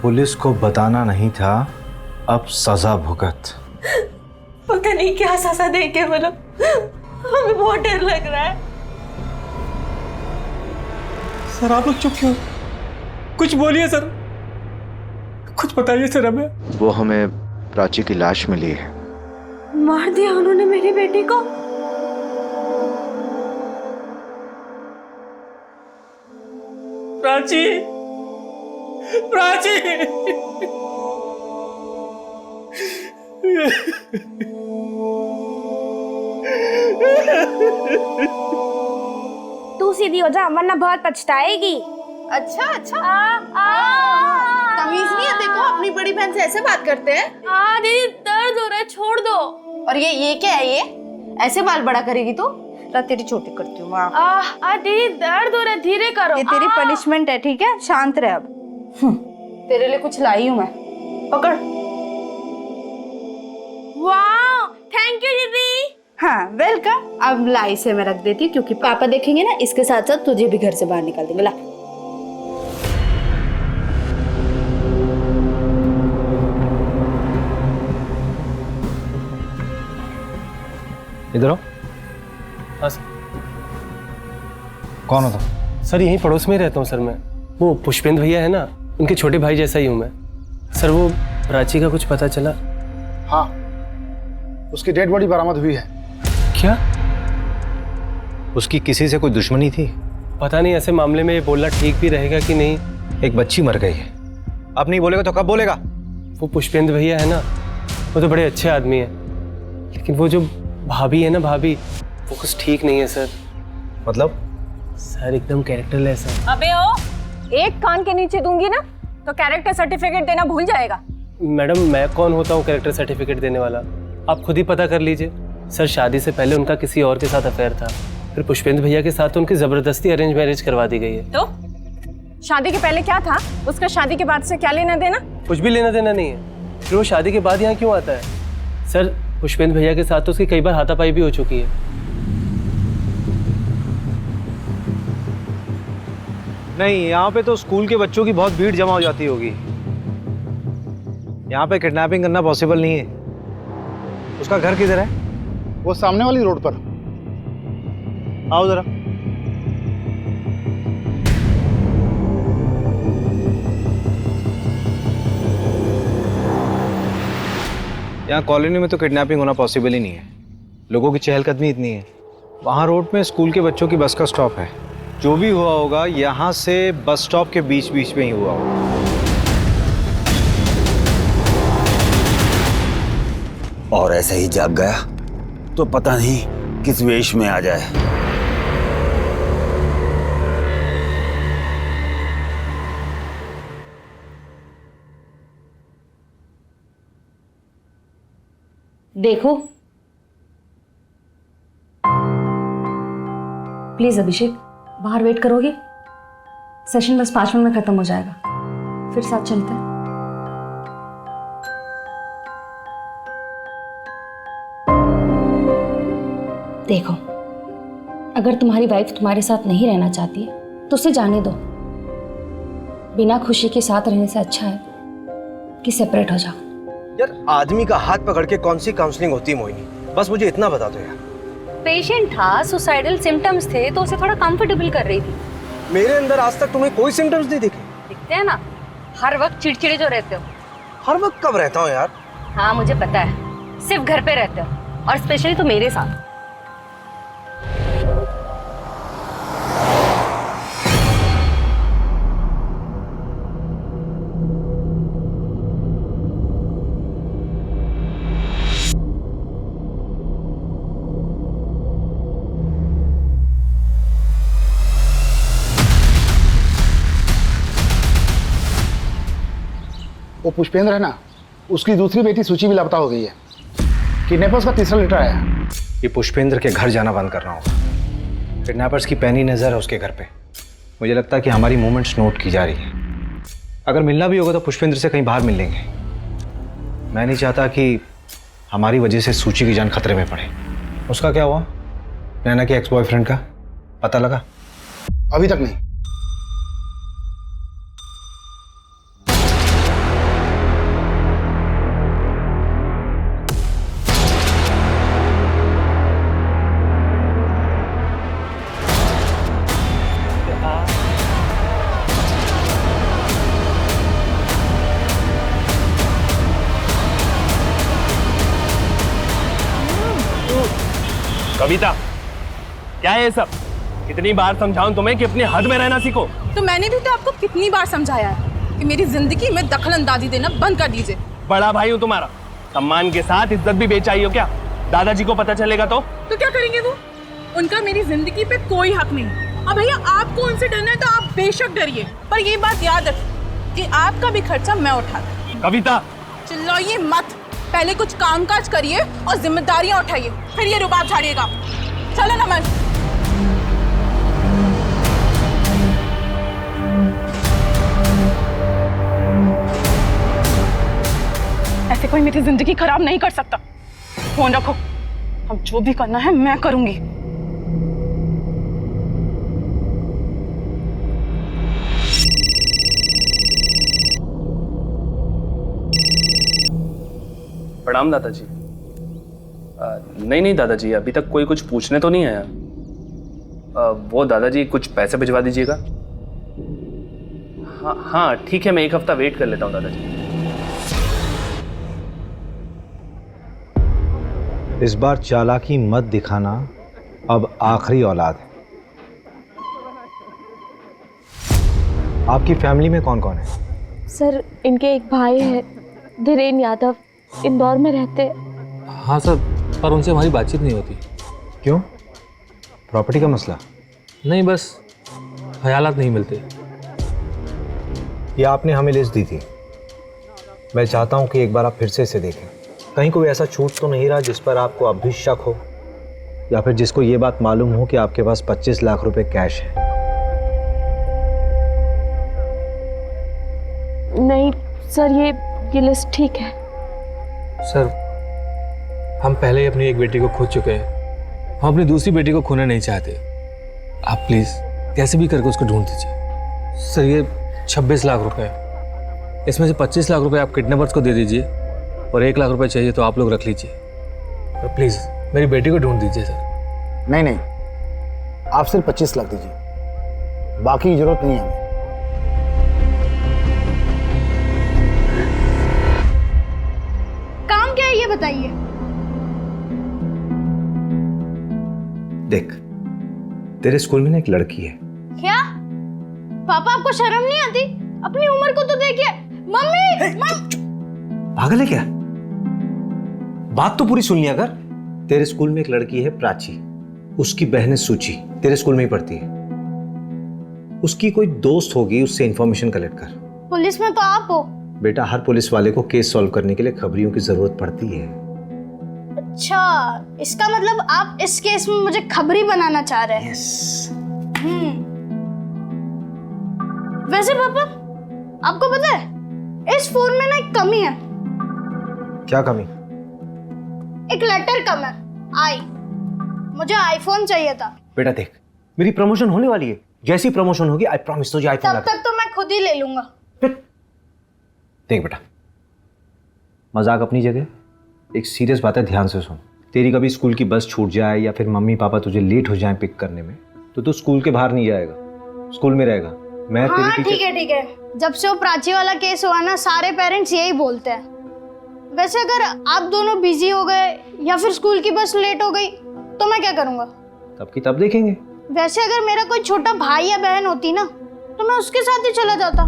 पुलिस को बताना नहीं था, अब सजा भुगत। पता नहीं क्या सजा देंगे वो लोग, हमें बहुत डर लग रहा है। सर आप लोग चुप क्यों? कुछ बोलिए सर, कुछ बताइए सर हमें। वो हमें प्राची की लाश मिली है। मार दिया उन्होंने मेरी बेटी को। प्राची, प्राची। तू सीधी हो जा वरना बहुत पछताएगी। अच्छा तमीज नहीं है, देखो अपनी बड़ी बहन से ऐसे बात करते हैं। दीदी दर्द हो रहा है, छोड़ दो। और ये क्या है? ये ऐसे बाल बड़ा करेगी तो? तेरी छोटी करती हूँ। दीदी दर्द हो रहा है, धीरे करो। ये तेरी पनिशमेंट है, ठीक है? शांत रह अब। तेरे लिए कुछ लाई हूँ मैं, पकड़। वाह, थैंक यू दीदी। हाँ वेलकम। अब लाई से मैं रख देती हूँ क्योंकि पापा देखेंगे ना, इसके साथ साथ तुझे भी घर से बाहर निकाल देंगे। ला। इधर आओ। हाँ सर। कौन हो तुम? सर यहीं पड़ोस में ही रहता हूँ सर मैं। वो पुष्पेंद्र भैया है ना, उनके छोटे भाई जैसा ही हूँ मैं। सर वो प्राची का कुछ पता चला? हाँ, उसकी डेड बॉडी बरामद हुई है। क्या? उसकी किसी से कोई दुश्मनी थी? पता नहीं, ऐसे मामले में ये बोलना ठीक भी रहेगा कि नहीं। एक बच्ची मर गई है, अब नहीं बोलेगा तो कब बोलेगा? वो पुष्पेंद्र भैया है ना, वो तो बड़े अच्छे आदमी है, लेकिन वो जो भाभी है ना, भाभी, वो कुछ ठीक नहीं है सर। मतलब? सर एकदम कैरेक्टरलेस है। अबे ओ, एक कान के नीचे दूंगी ना तो कैरेक्टर सर्टिफिकेट देना भूल जाएगा। मैडम मैं कौन होता हूँ कैरेक्टर सर्टिफिकेट देने वाला? आप खुद ही पता कर लीजिए। सर शादी से पहले उनका किसी और के साथ अफेयर था, फिर पुष्पेंद्र भैया के साथ उनकी जबरदस्ती अरेंज मैरिज करवा दी गई है। तो शादी के पहले क्या था, उसका शादी के बाद से क्या लेना देना? कुछ भी लेना देना नहीं है। फिर वो शादी के बाद यहाँ क्यों आता है? सर, पुष्पेंद्र भैया के साथ तो उसकी कई बार हाथापाई भी हो चुकी है। नहीं, यहाँ पे तो स्कूल के बच्चों की बहुत भीड़ जमा हो जाती होगी। यहाँ पे किडनैपिंग करना पॉसिबल नहीं है। उसका घर किधर है? वो सामने वाली रोड पर। आओ जरा। यहाँ कॉलोनी में तो किडनैपिंग होना पॉसिबल ही नहीं है। लोगों की चहलकदमी इतनी है। वहाँ रोड में स्कूल के बच्चों की बस का स्टॉप है। जो भी हुआ होगा यहाँ से बस स्टॉप के बीच बीच में ही हुआ होगा। और ऐसे ही जाग गया तो पता नहीं किस वेश में आ जाए। देखो प्लीज अभिषेक, बाहर वेट करोगे? सेशन बस 5 मिनट में खत्म हो जाएगा, फिर साथ चलते हैं। देखो, अगर तुम्हारी वाइफ तुम्हारे साथ नहीं रहना चाहती है तो उसे जाने दो। बिना खुशी के साथ रहने से अच्छा है कि सेपरेट हो जाओ। यार, आदमी का हाथ पकड़ के कौन सी काउंसलिंग होती है मोहिनी? बस मुझे इतना बता दो यार। पेशेंट था, सुसाइडल सिम्टम्स थे तो उसे थोड़ा कंफर्टेबल कर रही थी। मेरे अंदर आज तक तुम्हें कोई सिम्टम्स नहीं दिखे? दिखते हैं ना, हर वक्त चिड़चिड़े जो रहते हो। हर वक्त कब रहता हूँ यार? हाँ मुझे पता है, सिर्फ घर पे रहते हो और स्पेशली तो मेरे साथ। वो पुष्पेंद्र है ना, उसकी दूसरी बेटी सूची भी लापता हो गई है। किडनैपर्स का तीसरा लेटर आया है। ये पुष्पेंद्र के घर जाना बंद करना होगा। किडनैपर्स की पैनी नजर है उसके घर पे। मुझे लगता है कि हमारी मूवमेंट्स नोट की जा रही है। अगर मिलना भी होगा तो पुष्पेंद्र से कहीं बाहर मिल लेंगे। मैं नहीं चाहता कि हमारी वजह से सूची की जान खतरे में पड़े। उसका क्या हुआ? नैना के एक्स बॉयफ्रेंड का पता लगा? अभी तक नहीं। कविता, क्या है ये सब? कितनी बार समझाऊं तुम्हें कि अपनी हद में रहना सीखो। तो मैंने भी तो आपको कितनी बार समझाया है कि मेरी जिंदगी में दखलंदाजी देना बंद कर दीजिए। बड़ा भाई हूँ तुम्हारा, सम्मान के साथ इज्जत भी बेचाई हो क्या? दादाजी को पता चलेगा तो क्या करेंगे वो? उनका मेरी जिंदगी पे कोई हक नहीं। अब भैया आपको उनसे डरना है तो आप बेशक डरिए, पर ये बात याद रखिए कि आपका भी खर्चा मैं उठाऊंगी। कविता, चिल्लाइए मत, पहले कुछ कामकाज करिए और जिम्मेदारियां उठाइए, फिर ये रुबाब झाड़िएगा। चलो नमन। ऐसे कोई मेरी जिंदगी खराब नहीं कर सकता। फोन रखो, अब जो भी करना है मैं करूंगी। प्रणाम दादाजी। नहीं दादाजी, अभी तक कोई कुछ पूछने तो नहीं आया। वो दादाजी कुछ पैसे भिजवा दीजिएगा। हाँ ठीक है, मैं 1 हफ्ता वेट कर लेता हूँ दादाजी। इस बार चालाकी मत दिखाना, अब आखिरी औलाद है। आपकी फैमिली में कौन कौन है? सर, इनके एक भाई है धीरेन यादव, इंदौर में रहते हैं। हाँ सर, पर उनसे हमारी बातचीत नहीं होती। क्यों? प्रॉपर्टी का मसला? नहीं, बस ख्यालात नहीं मिलते। ये आपने हमें लिस्ट दी थी। मैं चाहता हूँ कि एक बार आप फिर से इसे देखें। कहीं कोई ऐसा छूट तो नहीं रहा जिस पर आपको अब भी शक हो? या फिर जिसको ये बात मालूम हो कि आपके पास 25 लाख रुपए कैश है। नहीं सर, ये लिस्ट ठीक है। सर, हम पहले ही अपनी एक बेटी को खो चुके हैं, हम अपनी दूसरी बेटी को खोना नहीं चाहते। आप प्लीज कैसे भी करके उसको ढूंढ दीजिए। सर, ये 26 लाख रुपए, इसमें से 25 लाख रुपए आप किडनैपर्स को दे दीजिए और 1 लाख रुपए चाहिए तो आप लोग रख लीजिए। और प्लीज मेरी बेटी को ढूंढ दीजिए सर। नहीं नहीं, आप सिर्फ 25 लाख दीजिए, बाकी की जरूरत नहीं है हमें। काम क्या है ये बताइए। देख, तेरे स्कूल में ना एक लड़की है। क्या पापा, आपको शर्म नहीं आती? अपनी उम्र को तो देखिए। मम्मी पागल है क्या? बात तो पूरी सुन लिया कर। तेरे स्कूल में एक लड़की है प्राची, उसकी बहन है सूची, तेरे स्कूल में ही पढ़ती है। उसकी कोई दोस्त होगी, उससे इंफॉर्मेशन कलेक्ट कर। पुलिस में तो आप हो। बेटा, हर पुलिस वाले को केस सॉल्व करने के लिए खबरियों की जरूरत पड़ती है। अच्छा, इसका मतलब आप इस केस में मुझे खबरी बनाना चाह रहे हैं। वैसे पापा, आपको पता है इस फोन में ना एक कमी है। क्या कमी? एक लेटर कम है, आई। मुझे आईफोन चाहिए था। बेटा देख, मेरी प्रमोशन होने वाली है, जैसी प्रमोशन होगी आई प्रॉमिस तुझे आईफोन तब तक तो मैं खुद ही ले लूंगा। देख बेटा, मजाक अपनी जगह, एक सीरियस बात है, ध्यान से सुन। तेरी कभी स्कूल की बस छूट जाए या फिर मम्मी पापा तुझे लेट हो जाए पिक करने में, तो तू स्कूल के बाहर नहीं जाएगा, स्कूल में रहेगा। मैं हाँ, तेरी ठीक है ठीक है। जब से वो प्राची वाला केस हुआ ना, सारे पेरेंट्स यही बोलते हैं। वैसे अगर आप दोनों बिजी हो गए या फिर स्कूल की बस लेट हो गई तो मैं क्या करूंगा? तब की तब देखेंगे। वैसे अगर मेरा कोई छोटा भाई या बहन होती ना, तो मैं उसके साथ ही चला जाता।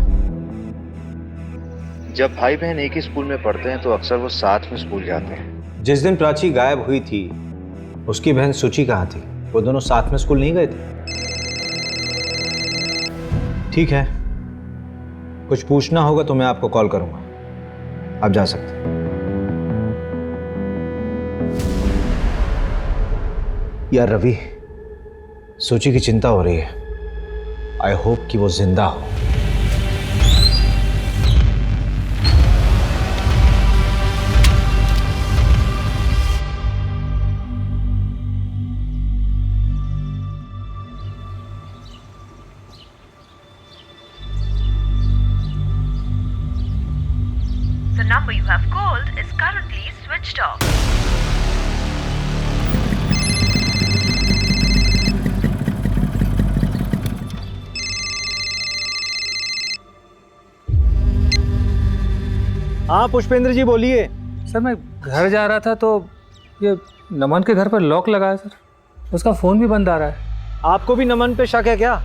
जब भाई बहन एक ही स्कूल में पढ़ते हैं तो अक्सर वो साथ में स्कूल जाते हैं। जिस दिन प्राची गायब हुई थी, उसकी बहन सूची कहाँ थी? वो दोनों साथ में स्कूल नहीं गए थे? ठीक है, कुछ पूछना होगा तो मैं आपको कॉल करूंगा, आप जा सकते हैं। यार रवि, सूची की चिंता हो रही है। आई होप कि वो जिंदा हो। The number you have called is currently switched off. हाँ पुष्पेंद्र जी बोलिए। सर, मैं घर जा रहा था तो ये नमन के घर पर लॉक लगा है सर, उसका फ़ोन भी बंद आ रहा है। आपको भी नमन पे शक है क्या?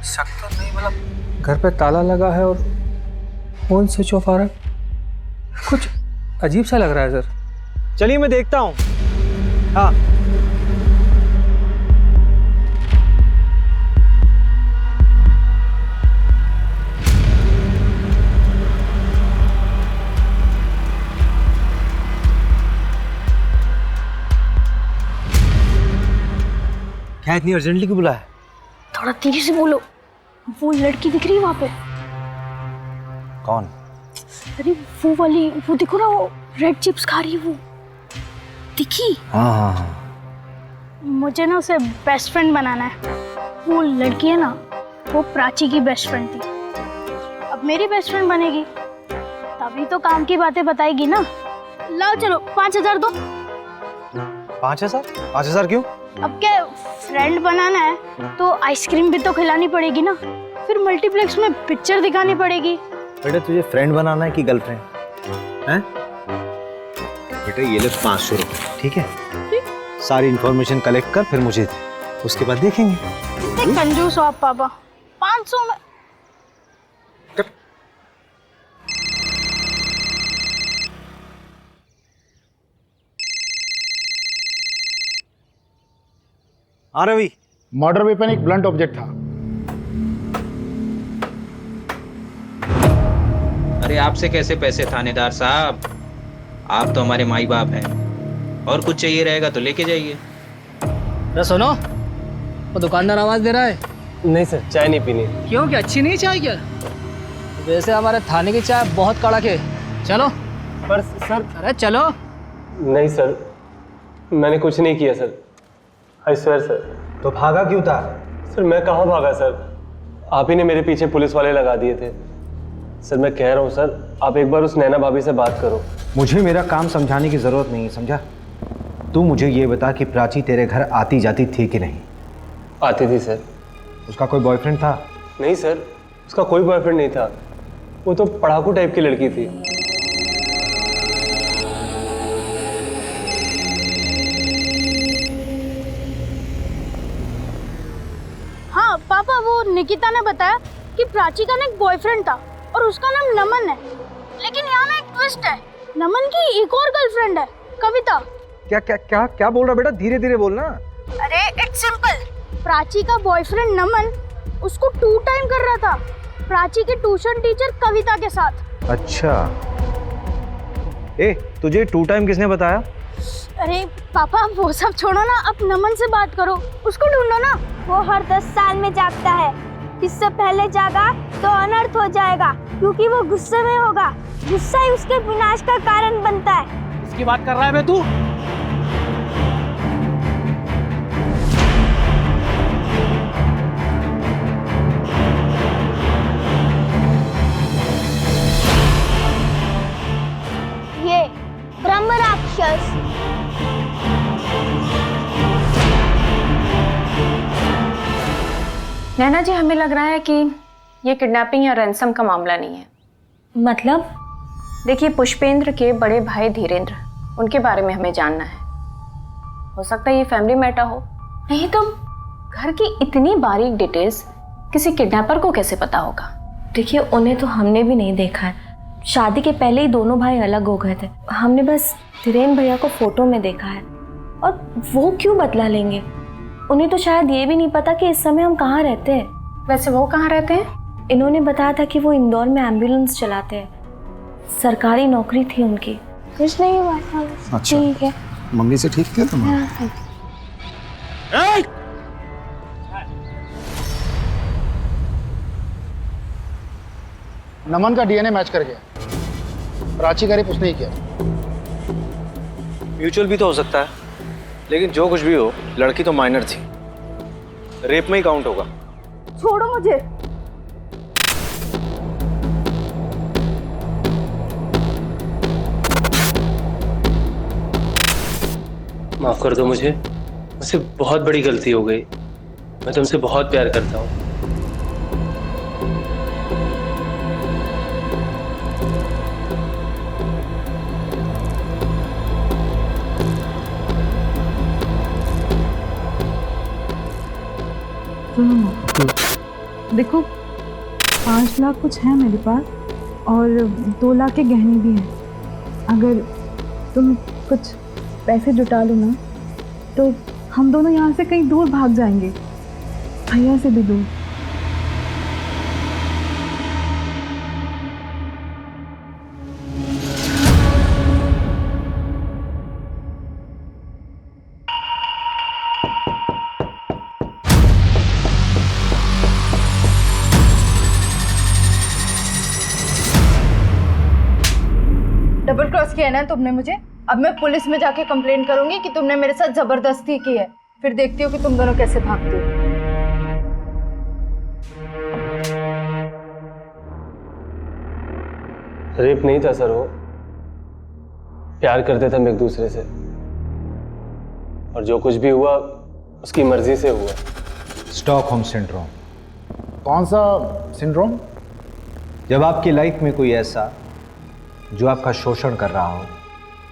शक तो नहीं, मतलब घर पे ताला लगा है और फ़ोन स्विच ऑफ आ रहा है, कुछ अजीब सा लग रहा है सर। चलिए मैं देखता हूँ। हाँ क्या इतनी अर्जेंटली क्यों बुलाया? थोड़ा तेजी से बोलो, वो लड़की दिख रही है वहां पे। कौन? अरे वो वाली, वो देखो ना, वो रेड चिप्स खा रही है, वो दिखी? हाँ हाँ हाँ। मुझे ना उसे बेस्ट फ्रेंड बनाना है। वो लड़की है ना, वो प्राची की बेस्ट फ्रेंड थी, अब मेरी बेस्ट फ्रेंड बनेगी, तभी तो काम की बातें बताएगी ना। लाओ चलो, 5,000 दो। 5,000? 5,000 क्यों? अब क्या फ्रेंड बनाना है तो आइसक्रीम भी तो खिलानी पड़ेगी ना, फिर मल्टीप्लेक्स में पिक्चर दिखानी पड़ेगी। बेटा तुझे फ्रेंड बनाना है कि गर्लफ्रेंड हैं? बेटा ये ले 500 रुपये, ठीक है? सारी इंफॉर्मेशन कलेक्ट कर, फिर मुझे दे, उसके बाद देखेंगे। कितने कंजूस हो आप पापा, 500 में। हाँ रवि। मर्डर वेपन एक ब्लंट ऑब्जेक्ट था। अरे आपसे कैसे पैसे थानेदार साहब, आप तो हमारे माई बाप हैं, और कुछ चाहिए रहेगा तो लेके जाइए। अरे सुनो, वो दुकानदार आवाज दे रहा है। नहीं सर, चाय नहीं पीनी। क्यों, क्या अच्छी नहीं चाय क्या? वैसे हमारे थाने की चाय बहुत कड़क है। चलो। पर सर। अरे चलो। नहीं सर, मैंने कुछ नहीं किया सर, आई स्वेयर सर। तो भागा क्यों था? सर मैं कहाँ भागा सर, आप ही ने मेरे पीछे पुलिस वाले लगा दिए थे। सर मैं कह रहा हूँ सर, आप एक बार उस नैना भाभी से बात करो। मुझे मेरा काम समझाने की जरूरत नहीं है, समझा? तू मुझे ये बता कि प्राची तेरे घर आती जाती थी कि नहीं? आती थी सर। उसका कोई बॉयफ्रेंड था? नहीं सर, उसका कोई बॉयफ्रेंड नहीं था, वो तो पढ़ाकू टाइप की लड़की थी। हाँ पापा, वो निकिता ने बताया कि प्राची का ना एक बॉयफ्रेंड था और उसका नाम नमन है। लेकिन यहाँ ना एक ट्विस्ट है, नमन की एक और गर्लफ्रेंड है, कविता। क्या क्या क्या क्या बोल रहा बेटा? धीरे धीरे बोलना। अरे इट्स सिंपल, प्राची का बॉयफ्रेंड नमन उसको 2 टाइम कर रहा था प्राची के ट्यूशन टीचर कविता के साथ। अच्छा, ए तुझे 2 टाइम किसने बताया? अरे पापा वो सब छोड़ो ना, अब नमन से बात करो, उसको ढूंढो ना। वो हर 10 साल में जागता है, इससे पहले जागा तो अनर्थ हो जाएगा, क्योंकि वो गुस्से में होगा। गुस्सा ही उसके विनाश का कारण बनता है। इसकी बात कर रहा है मैं तू? ये ब्रह्म राक्षस। नैना जी, हमें लग रहा है कि ये किडनैपिंग या रैंसम का मामला नहीं है। मतलब? देखिए, पुष्पेंद्र के बड़े भाई धीरेंद्र, उनके बारे में हमें जानना है। हो सकता है ये फैमिली मैटर हो, नहीं तो घर की इतनी बारीक डिटेल्स किसी किडनैपर को कैसे पता होगा? देखिए, उन्हें तो हमने भी नहीं देखा है। शादी के पहले ही दोनों भाई अलग हो गए थे। हमने बस धीरेन्द्र भैया को फोटो में देखा है, और वो क्यों बदला लेंगे? उन्हें तो शायद ये भी नहीं पता कि इस समय हम कहाँ रहते हैं। वैसे वो कहाँ रहते हैं? इन्होंने बताया था कि वो इंदौर में एम्बुलेंस चलाते हैं, सरकारी नौकरी थी उनकी। कुछ नहीं हुआ था। अच्छा, ठीक है। मम्मी से ठीक किया तुमने? नमन का डीएनए मैच कर गया, प्राची का रेप उसने ही किया। म्यूचुअल भी तो हो सकता है, लेकिन जो कुछ भी हो, लड़की तो माइनर थी, रेप में ही काउंट होगा। छोड़ो मुझे। माफ कर दो मुझसे बहुत बड़ी गलती हो गई। मैं तुमसे बहुत प्यार करता हूँ। सुनो ना, देखो 5 लाख कुछ है मेरे पास, और 2 लाख के गहने भी हैं। अगर तुम कुछ पैसे जुटा लो ना, तो हम दोनों यहाँ से कहीं दूर भाग जाएंगे, भैया से भी दूर। डबल क्रॉस किया ना तुमने मुझे। अब मैं पुलिस में जाके कंप्लेन करूंगी कि तुमने मेरे साथ जबरदस्ती की है। फिर देखती हो कि तुम दोनों कैसे भागते हो। रेप नहीं था सर, वो प्यार करते थे हम एक दूसरे से, और जो कुछ भी हुआ उसकी मर्जी से हुआ। Stockholm syndrome. कौन सा सिंड्रोम? जब आपकी लाइफ में कोई ऐसा जो आपका शोषण कर रहा हो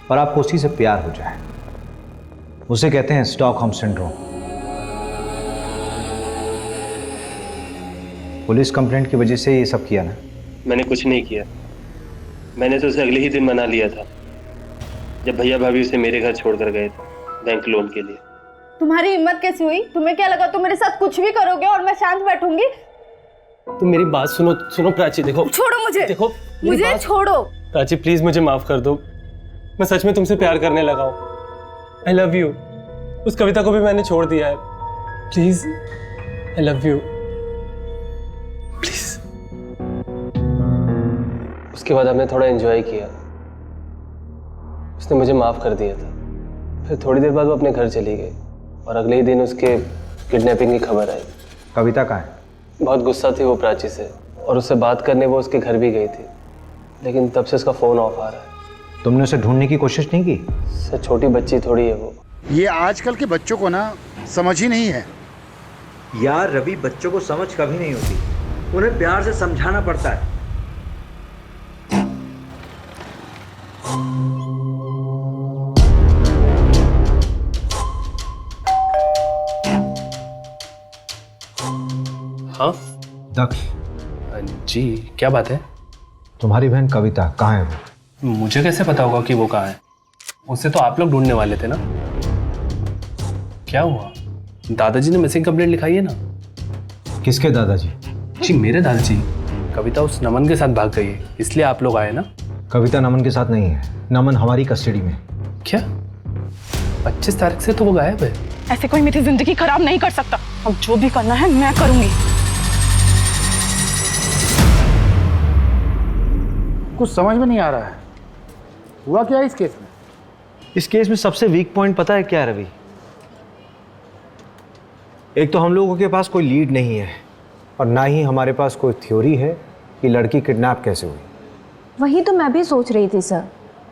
और आपको उसी से प्यार हो जाए, उसे कहते हैं स्टॉकहोम सिंड्रोम। पुलिस कंप्लेंट की वजह से ये सब किया ना? मैंने कुछ नहीं किया, मैंने तो उसे अगले ही दिन मना लिया था जब भैया भाभी उसे मेरे घर छोड़कर गए थे बैंक लोन के लिए। तुम्हारी हिम्मत कैसी हुई? तुम्हें क्या लगा तुम मेरे साथ कुछ भी करोगे और मैं शांत बैठूंगी? तुम मेरी बात सुनो प्राची, देखो। छोड़ो मुझे। देखो मुझे छोड़ो। प्राची प्लीज मुझे माफ कर दो, मैं सच में तुमसे प्यार करने लगा हूँ। I love you. उस कविता को भी मैंने छोड़ दिया है। Please, I love you, please. उसके बाद हमने थोड़ा एंजॉय किया, उसने मुझे माफ कर दिया था। फिर थोड़ी देर बाद वो अपने घर चली गई और अगले ही दिन उसके किडनैपिंग की खबर आई। कविता कहाँ है? बहुत गुस्सा थी वो प्राची से और उससे बात करने वो उसके घर भी गई थी, लेकिन तब से उसका फ़ोन ऑफ आ रहा है। तुमने उसे ढूंढने की कोशिश नहीं की? सर, छोटी बच्ची थोड़ी है वो। ये आजकल के बच्चों को ना समझ ही नहीं है। यार रवि, बच्चों को समझ कभी नहीं होती, उन्हें प्यार से समझाना पड़ता है। हाँ दक्ष जी, क्या बात है? तुम्हारी बहन कविता कहाँ है वो? मुझे कैसे पता होगा कि वो कहाँ है? उसे तो आप लोग ढूंढने वाले थे ना। क्या हुआ? दादाजी ने मिसिंग कंप्लेंट लिखाई है ना। किसके दादाजी? जी, मेरे दादाजी। कविता उस नमन के साथ भाग गई है, इसलिए आप लोग आए ना। कविता नमन के साथ नहीं है, नमन हमारी कस्टडी में। क्या? 25 तारीख से तो वो गायब है। ऐसे कोई मेरी जिंदगी खराब नहीं कर सकता। अब जो भी करना है मैं करूंगी। कुछ समझ में नहीं आ रहा है, हुआ क्या है इस केस में? इस केस में सबसे वीक पॉइंट पता है क्या है रवि? एक तो हम लोगों के पास कोई लीड नहीं है और ना ही हमारे पास कोई थ्योरी है कि लड़की किडनैप कैसे हुई। वही तो मैं भी सोच रही थी सर,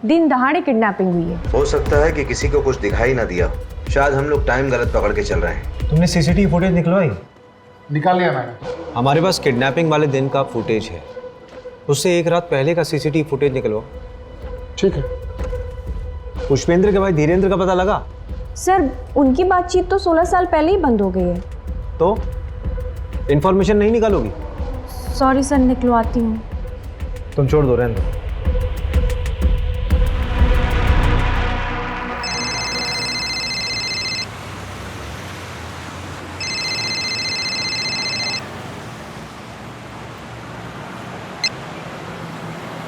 दिन दहाड़े किडनैपिंग हुई है। हो सकता है कि किसी को कुछ दिखाई ना दिया, शायद हम लोग टाइम गलत पकड़ के चल रहे हैं। तुमने सीसीटीवी फुटेज निकलवाई? निकाल लिया मैंने। हमारे पास किडनैपिंग वाले दिन का फुटेज है, उससे एक रात पहले का सीसीटीवी फुटेज निकलवाओ। ठीक है। पुष्पेंद्र के भाई धीरेन्द्र का पता लगा? सर उनकी बातचीत तो 16 साल पहले ही बंद हो गई है। तो इंफॉर्मेशन नहीं निकालोगी? सॉरी सर, निकलवाती हूँ। तुम छोड़ दो, रहने दो।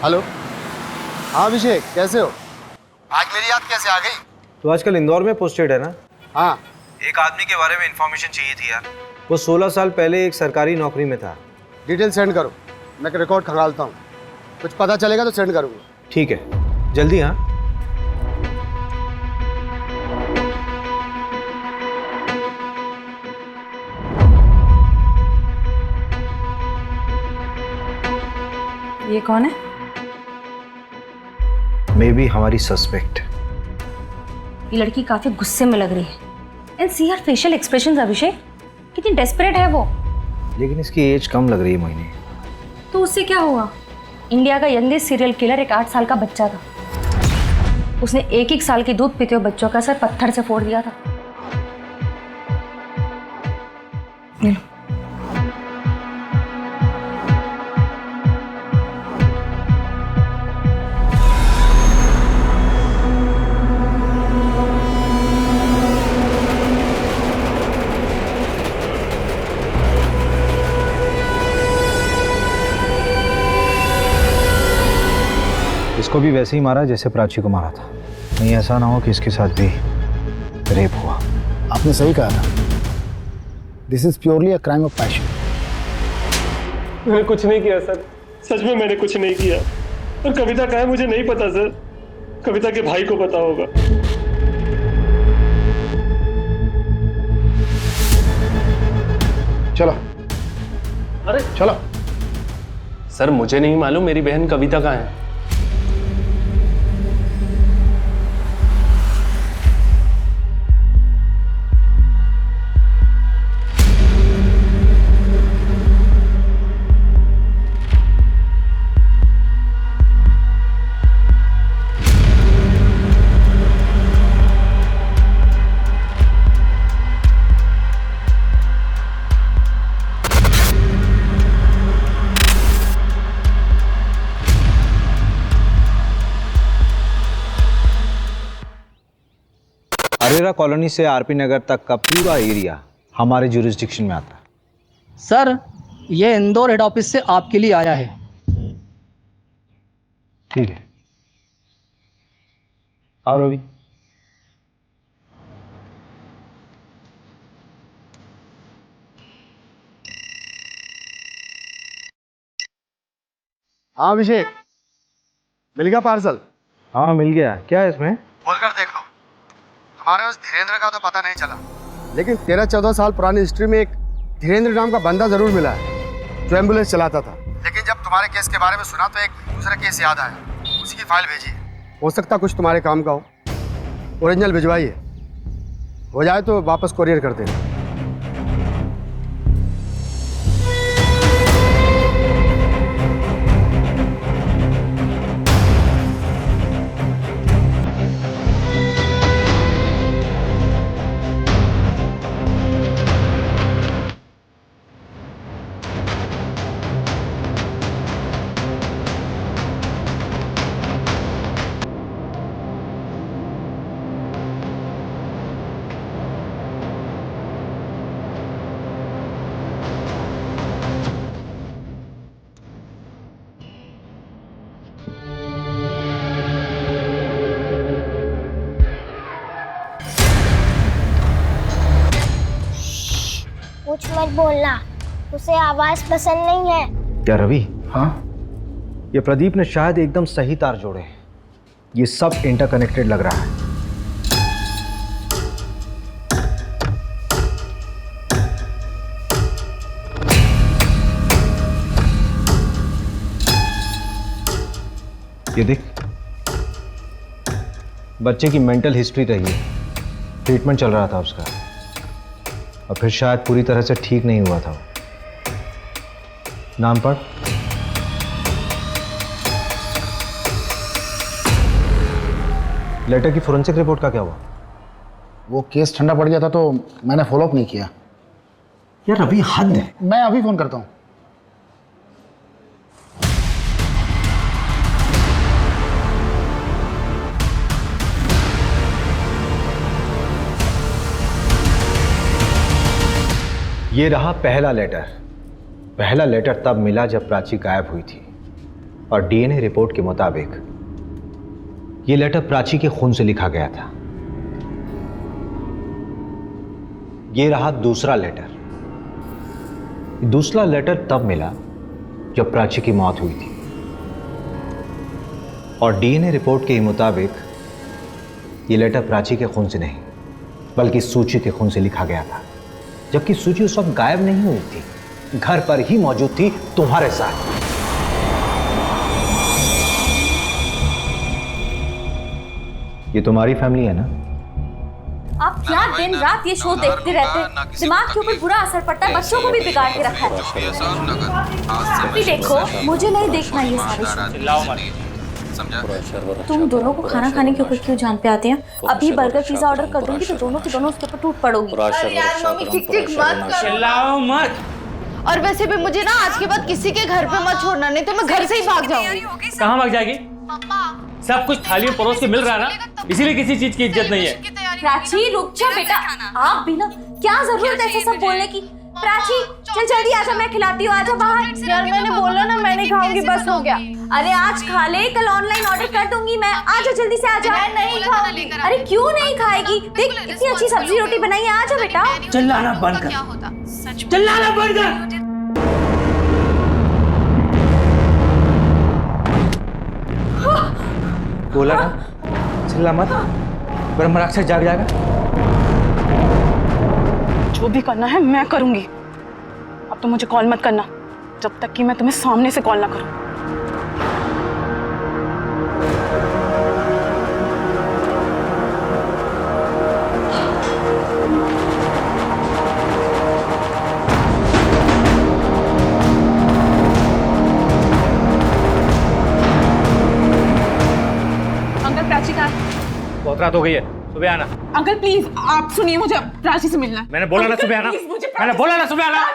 हेलो, हाँ अभिषेक, कैसे हो? आज मेरी याद कैसे आ गई? तो आजकल इंदौर में पोस्टेड है ना? हाँ। एक आदमी के बारे में इंफॉर्मेशन चाहिए थी यार। वो 16 साल पहले एक सरकारी नौकरी में था। डिटेल सेंड करो, मैं रिकॉर्ड खंगालता हूँ, कुछ पता चलेगा तो सेंड करूँगा। ठीक है, जल्दी। हाँ ये कौन है? मे बी हमारी सस्पेक्ट। ये लड़की काफी गुस्से में लग रही है। And see her facial expressions Abhishek, कितनी डेस्परेट है वो। लेकिन इसकी एज कम लग रही है मोहिनी। तो उससे क्या हुआ? इंडिया का यंगेस्ट सीरियल किलर एक 8 साल का बच्चा था। उसने 1-1 साल के दूध पीते हुए बच्चों का सर पत्थर से फोड़ दिया था। ले लो। इसको भी वैसे ही मारा जैसे प्राची को मारा था। नहीं ऐसा ना हो कि इसके साथ भी रेप हुआ। आपने सही कहा था, this is purely a crime of passion. मैंने कुछ नहीं किया सर, सच में मैंने कुछ नहीं किया। और कविता कहाँ है मुझे नहीं पता सर, कविता के भाई को पता होगा। चलो। अरे चलो। सर मुझे नहीं मालूम मेरी बहन कविता कहाँ है। अरेरा कॉलोनी से आरपी नगर तक का पूरा एरिया हमारे जुरिस्डिक्शन में आता है। सर ये इंदौर हेड ऑफिस से आपके लिए आया है। ठीक है। आओ रवि। हाँ अभिषेक, मिल गया पार्सल? हाँ मिल गया। क्या है इसमें? खोल कर देख लो। हमारे उस धीरेन्द्र का तो पता नहीं चला, लेकिन 13-14 साल पुरानी हिस्ट्री में एक धीरेन्द्र नाम का बंदा जरूर मिला है जो एम्बुलेंस चलाता था। लेकिन जब तुम्हारे केस के बारे में सुना तो एक दूसरा केस याद आया, उसी की फाइल भेजी है। हो सकता कुछ तुम्हारे काम का हो। ओरिजिनल भिजवाइए, हो जाए तो वापस कोरियर कर देना। कुछ मत बोलना, उसे आवाज पसंद नहीं है। क्या रवि? हाँ, ये प्रदीप ने शायद एकदम सही तार जोड़े हैं। ये सब इंटरकनेक्टेड लग रहा है। ये देख, बच्चे की मेंटल हिस्ट्री रही है, ट्रीटमेंट चल रहा था उसका, और फिर शायद पूरी तरह से ठीक नहीं हुआ था। नाम पढ़। लेटर की फोरेंसिक रिपोर्ट का क्या हुआ? वो केस ठंडा पड़ गया था तो मैंने फॉलोअप नहीं किया। यार अभी हद है। मैं अभी फोन करता हूँ। ये रहा पहला लेटर। पहला लेटर तब मिला जब प्राची गायब हुई थी, और डीएनए रिपोर्ट के मुताबिक ये लेटर प्राची के खून से लिखा गया था। ये रहा दूसरा लेटर। दूसरा लेटर तब मिला जब प्राची की मौत हुई थी, और डीएनए रिपोर्ट के मुताबिक ये लेटर प्राची के खून से नहीं बल्कि सूची के खून से लिखा गया था, जबकि सूची उस वक्त गायब नहीं हुई थी, घर पर ही मौजूद थी तुम्हारे साथ। ये तुम्हारी फैमिली है ना? आप क्या दिन रात ये शो देखते रहते हैं? दिमाग के ऊपर बुरा असर पड़ता है, बच्चों को भी बिगाड़ के रखा है। अभी देखो, मुझे नहीं देखना ये सारी शो। तुम दोनों को खाना खाने के ऊपर क्यों जान पे आते हैं? अभी बर्गर पिज्जा ऑर्डर कर दूंगी तो दोनों के दोनों उसके ऊपर टूट पड़ोगी। अरे यार मम्मी चिक-चिक मत करो। चिल्लाओ मत। और वैसे भी मुझे ना आज के बाद किसी के घर पे मत छोड़ना, नहीं तो मैं घर से ही भाग जाऊंगी। कहाँ भाग जाएगी? सब कुछ थाली में परोस के मिल रहा है ना, इसीलिए किसी चीज की इज्जत नहीं है। प्राची रुक जा बेटा, आप भी ना, क्या जरूरत है ऐसे सब बोलने की? प्राची चल जल्दी आजा, मैं खिलाती हूँ, आजा बाहर। यार मैंने बोला ना मैं नहीं खाऊंगी, बस हो गया। अरे आज खा ले, कल ऑनलाइन ऑर्डर कर दूंगी मैं। आजा जल्दी से आजा। मैं नहीं खाऊंगी। अरे क्यों नहीं खाएगी? देख इतनी अच्छी सब्जी रोटी बनाई है, आजा बेटा। चिल्लाना बंद कर, चिल्लाना बंद कर। बोला ना चिल्ला मत, ब्रह्म राक्षस जाग जाएगा। जो भी करना है मैं करूंगी। अब तो मुझे कॉल मत करना जब तक कि मैं तुम्हें सामने से कॉल ना करूं। अंकल प्राची कहाँ है? बहुत रात हो गई है, सुबह आना। अंकल प्लीज आप सुनिए, मुझे प्राची से मिलना है। मैंने बोला ना सुबह आना, मैंने बोला ना सुबह आना।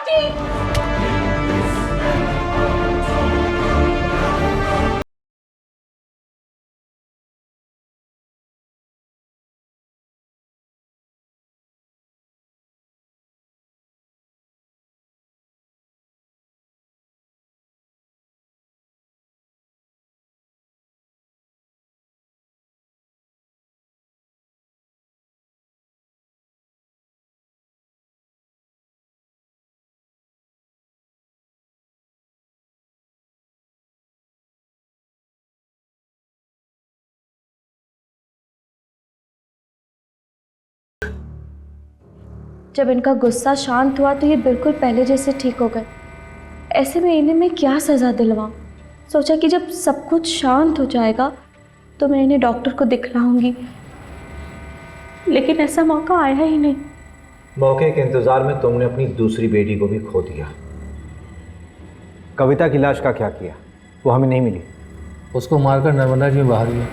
जब इनका गुस्सा शांत हुआ तो ये बिल्कुल पहले जैसे ठीक हो गए। ऐसे में इन्हें मैं क्या सज़ा दिलवाऊं? सोचा कि जब सब कुछ शांत हो जाएगा तो मैं इन्हें डॉक्टर को दिखलाऊंगी, लेकिन ऐसा मौका आया ही नहीं। मौके के इंतजार में तुमने अपनी दूसरी बेटी को भी खो दिया। कविता की लाश का क्या किया? वो हमें नहीं मिली। उसको मारकर नर्मदा जी में बहा दिया।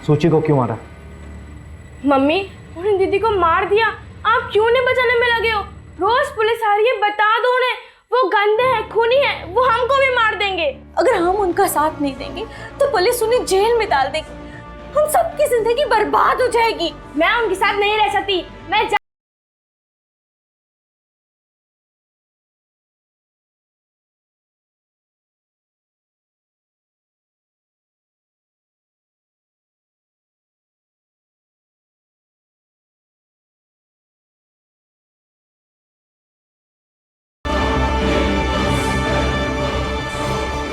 सूची को क्यों मारा? मम्मी, उन्हें दीदी को मार दिया। आप क्यों नहीं बचाने में लगे हो? रोज पुलिस आ रही है, बता दो उन्हें। वो गंदे हैं, खूनी हैं, वो हमको भी मार देंगे। अगर हम उनका साथ नहीं देंगे तो पुलिस उन्हें जेल में डाल देगी। हम सबकी जिंदगी बर्बाद हो जाएगी। मैं उनके साथ नहीं रह सकती। मैं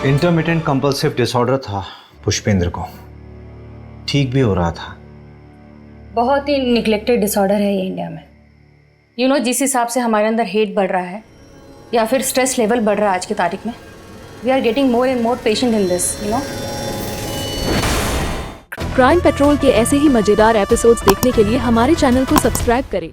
इंटरमिटेंट कंपल्सिव डिसऑर्डर था पुष्पेंद्र को, ठीक भी हो रहा था। बहुत ही निग्लेक्टेड डिसऑर्डर है ये इंडिया में। जिस हिसाब से हमारे अंदर हेट बढ़ रहा है या फिर स्ट्रेस लेवल बढ़ रहा है आज की तारीख में, we are getting more and more patient in this. Crime patrol के ऐसे ही मजेदार एपिसोड्स देखने के लिए हमारे चैनल को सब्सक्राइब करें।